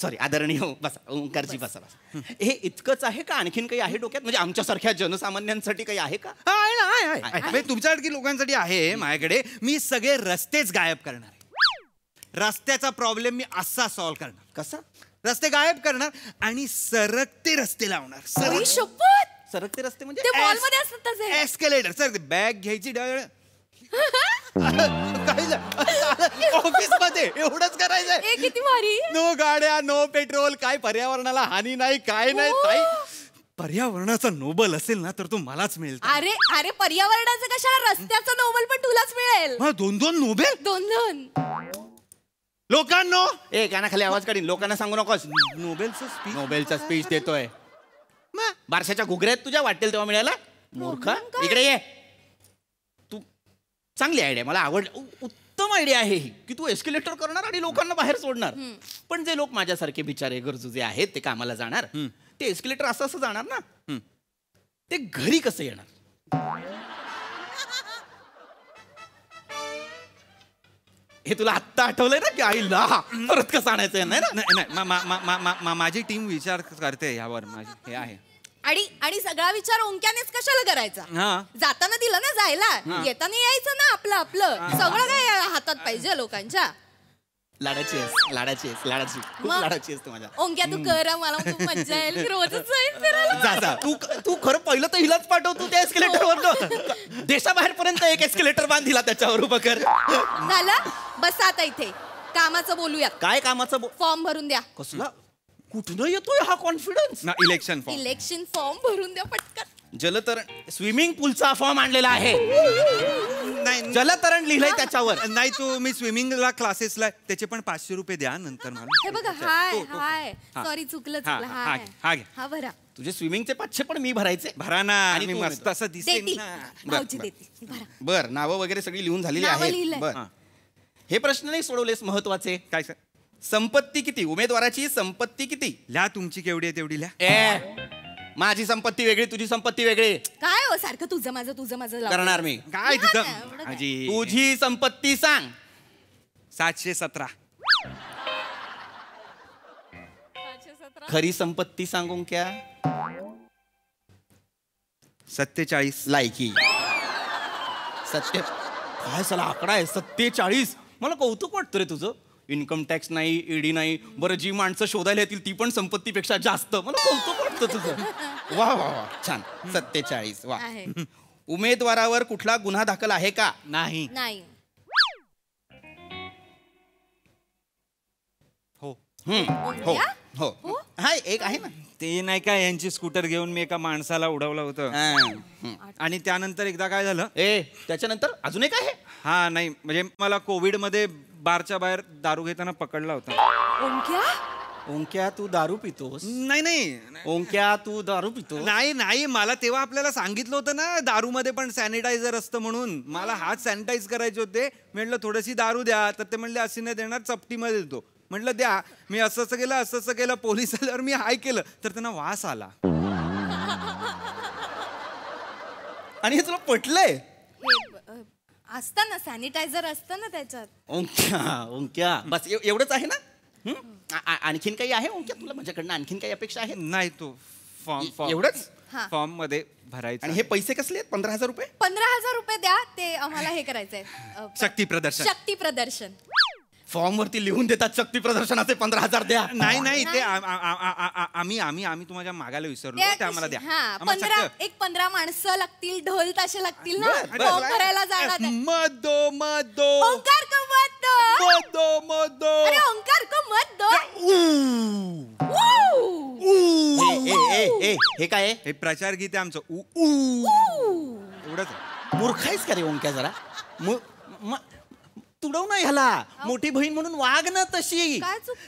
सॉरी, आदरणीय बसा. ओंकारजी बसा बसा. हे इतकंच आहे का? आणखीन काही आहे डोक्यात? म्हणजे आमच्यासारख्या जनसामान्यांसाठी काही आहे का? तुमच्यासारखी लोकांसाठी आहे माझ्याकडे. मी सगळे रस्तेच गायब करणार. रस्त्याचा प्रॉब्लेम मी असा सॉल्व्ह करणार. कसा? रस्ते गायब करणार आणि सरकते रस्ते लावणार. सरकते रस्ते म्हणजे ते मॉलमध्ये असतात तसे. एस्केलेटर. सर बॅग घ्यायची ऑफिस मध्ये एवढंच करायचंय. किती भारी. नो गाड्या, नो पेट्रोल, काय पर्यावरणाला हानी नाही, काय नाही. ताई, पर्यावरणाचा नोबल असेल ना तर तो मलाच मिळेल. अरे पर्यावरणाचं कशाला? रस्त्याचा नोबेल पण तुलाच मिळेल. 2-2 नोबेल? 2-2 लोकांनो. कानाखाली आवाज काढीन. लोकांना सांगू नकोस. नोबेलचा स्पीच देतोय. बारशाच्या घुगऱ्यात तुझ्या वाटेल तेव्हा मिळाला. मूर्ख, इकडे ये. तू चांगली आयडिया, मला आवड. उत्तम आयडिया आहे ही की तू एस्केलेटर करणार आणि लोकांना बाहेर सोडणार. पण जे लोक माझ्यासारखे बिचारे गरजू जे आहेत ते कामाला जाणार, ते एस्केलेटर असं जाणार ना, ते घरी कसं येणार? हे तुला आत्ता आठवलंय ना की आईला परत कसं आणायचं? नाही, माझी टीम विचार करते यावर. हे आहे. आणि सगळा विचार ओंक्यानेच कशाला करायचा? जाताना दिलं ना जायला, येताना यायचं ना आपलं आपलं. सगळं काय हातात पाहिजे लोकांच्या. लाडाची खूप लाडाची आहेस तू माझ्या. ओंक्या तू कर, मला खूप मजा येईल. रोजच जाईल फिरायला. तू खरं पहिलं तर हिलाच पाठव. तू त्या एस्केलेटरवर देशाबाहेर पर्यंत एक एस्केलेटर बांधिला त्याच्यावर उभं कर. झालं, बस आता इथे कामाचं बोलूयात. काय कामाचं? फॉर्म भरून द्या. कसला? कुठनं येतोय हा कॉन्फिडन्स? इलेक्शन फॉर्म भरून द्या पटकन. जलतरण स्विमिंग पूलचा फॉर्म आणलेला आहे. नाही, जलतरण लिहिलंय त्याच्यावर. नाही, तो मी स्विमिंगला क्लासेसला त्याचे पण 500 रुपये द्या नंतर मला. हे बघा, हाय सॉरी, चुकलं. हा भरा. तुझे स्विमिंगचे 500 पण मी भरायचे. भरा ना. आणि मस्त असं दिसेल ना. बर, नावं वगैरे सगळी लिहून झालेली आहेत. बर, हे प्रश्न नाही सोडवलेस महत्वाचे. काय सर? संपत्ती किती? उमेदवाराची संपत्ती किती? लिहा. तुमची केवढी आहे तेवढी लिहा. माझी संपत्ती वेगळी, तुझी संपत्ती वेगळी. काय हो सारखं तुझं माझं करणार मी. काय तिथं? तुझी संपत्ती सांग. 717. खरी संपत्ती सांगून क्या? 47. लायकी. काय साला आकडा आहे 47. मला कौतुक वाटतं रे तुझं. इन्कम टॅक्स नाही, ईडी नाही. बरं, जी माणसं शोधायला येतील ती पण संपत्तीपेक्षा जास्त. मला कौतुक वाटतं तुझं. वा वा वा, छान. 47. वा. उमेदवारावर कुठला गुन्हा दाखल आहे का? नाही. हो. हाय, एक आहे ना. ते नाही का, यांची स्कूटर घेऊन मी एका माणसाला उडवलं होतं. आणि त्यानंतर एकदा काय झालं? त्याच्यानंतर अजून एक आहे. हा, नाही म्हणजे मला कोविड मध्ये बारच्या बाहेर दारू घेताना पकडला होता. ओंक्या तू दारू पितोस? नाही. ओंक्या तू दारू पितो? नाही, मला तेव्हा आपल्याला सांगितलं होतं ना दारू मध्ये पण सॅनिटायझर असतं म्हणून. मला हात सॅनिटाईज करायचे होते. म्हटलं थोडीशी दारू द्या. तर ते म्हणले अशी नाही देणार, चपटीमध्ये देतो. म्हटलं द्या. मी असं केलं. पोलीस आल्यावर मी हाय केलं तर त्यांना वास आला. आणि हे तुला पटलंय? असतं ना, सॅनिटायझर असतं ना त्याच्यात. ओंक्या बस एवढंच आहे ना? आणखीन काही आहे ओंक्या तुला माझ्याकडनं? आणखीन काही अपेक्षा आहे? नाही, तो फॉर्म एवढंच फॉर्म मध्ये भरायचं. आणि हे पैसे कसले आहेत? 15,000 रुपये? 15,000 रुपये द्या. ते आम्हाला हे करायचंय, शक्ती प्रदर्शन. फॉर्म वरती लिहून देतात शक्ती प्रदर्शनाचे 15,000 द्या. नाही ते आम्ही तुम्हाला मागायला विसरलो ते आम्हाला द्या. हा, आम्हाला 15 माणसं लागतील, ढोल ताशे लागतील ना फॉर्म भरायला जाणार आहे. मदो मदो ओंकार को मत दो. मदो मदो अरे ओंकार को मत दो. हे काय आहे? हे प्रचार गीत आहे आमचं. एवढंच. मूर्ख आहेस का रे ओंक्या जरा? तुडव ना ह्याला. मोठी बहीण म्हणून वाग ना तशी.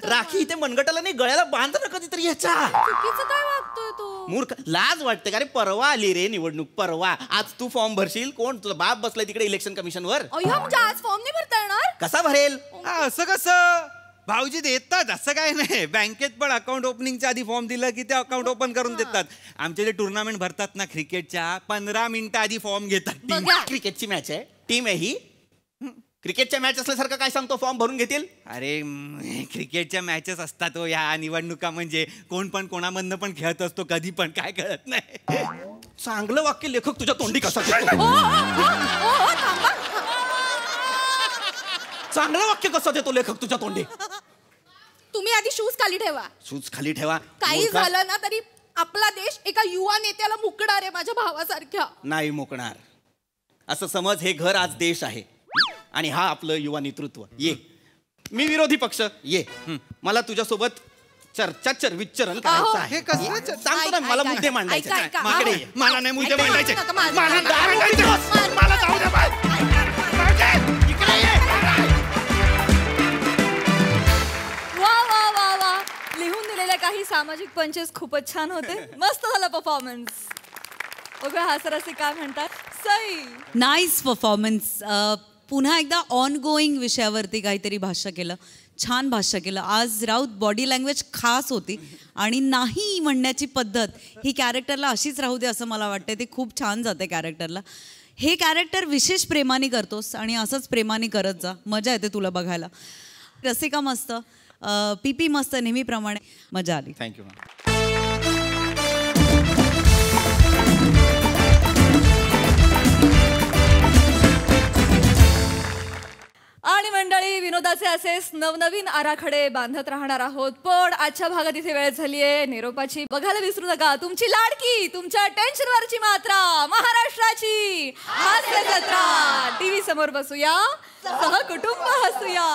राखी इथे मनगटाला नाही, गळ्याला बांध ना कधीतरी ह्याच्या. चुकीचं काय वागतोय तो? मूर्ख, लाज वाटते का रे? परवा आली रे निवडणूक, परवा. आज तू फॉर्म भरशील? कोण तुझा बाप बसलाय तिकडे इलेक्शन कमिशन वर? म्हणजे आज फॉर्म नाही भरता येणार? कसा भरेल? असं कसं? भाऊजी देतात, असं काय नाही. बँकेत पण अकाउंट ओपनिंगच्या आधी फॉर्म दिलं की ते अकाउंट ओपन करून देतात. आमचे जे टुर्नामेंट भरतात ना क्रिकेटच्या, 15 मिनिटं आधी फॉर्म घेतात. क्रिकेटची मॅच आहे, टीम आहे ही. क्रिकेटच्या मॅच असल्यासारखं काय सांगतो? फॉर्म भरून घेतील? अरे क्रिकेटच्या मॅचेस असतात हो ह्या निवडणुका. म्हणजे कोण पण कोणामधनं पण खेळत असतो कधी पण, काय कळत नाही. चांगलं वाक्य लेखक तुझ्या तोंडी कसा? चांगलं वाक्य कसं देतो लेखक तुझ्या तोंडी? तुम्ही आधी शूज खाली ठेवा. शूज खाली ठेवा. काही झालं ना तरी आपला देश एका युवा नेत्याला मुकणार आहे, माझ्या भावासारख्या. नाही मुकणार. असं समज, हे घर आज देश आहे आणि हा आपलं युवा नेतृत्व. ये, मी विरोधी पक्ष, ये. मला तुझ्यासोबत चर्चा विचरण करायचं आहे. सांगतो ना, मला मुद्दे मांडायचे. मला नाही मुद्दे मांडायचे. लिहून दिलेल्या काही सामाजिक पंचेस खूपच छान होते. मस्त झाला परफॉर्मन्स. बघा हास्यरसिक काय म्हणतात. Sai, nice performance. पुन्हा एकदा ऑन गोईंग विषयावरती काहीतरी भाष्य केलं, छान भाष्य केलं. आज राऊत बॉडी लँग्वेज खास होती आणि नाही म्हणण्याची पद्धत ही कॅरेक्टरला अशीच राहू दे असं मला वाटतं. ते खूप छान जाते कॅरेक्टरला. हे कॅरेक्टर विशेष प्रेमाने करतोस आणि असंच प्रेमाने करत जा. मजा येते तुला बघायला. रसिका मस्त, पीपी मस्त, नेहमीप्रमाणे मजा आली. थँक्यू. आणि मंडळी, विनोदाचे असेच नवनवीन आराखडे बांधत राहणार आहोत. पण आजच्या भागात इथे वेळ झाली आहे निरोपाची. बघायला विसरू नका तुमची लाडकी, तुमच्या टेन्शनवरची मात्रा, महाराष्ट्राची हास्य जत्रा. टीव्ही समोर बसूया, सहकुटुंब हसूया.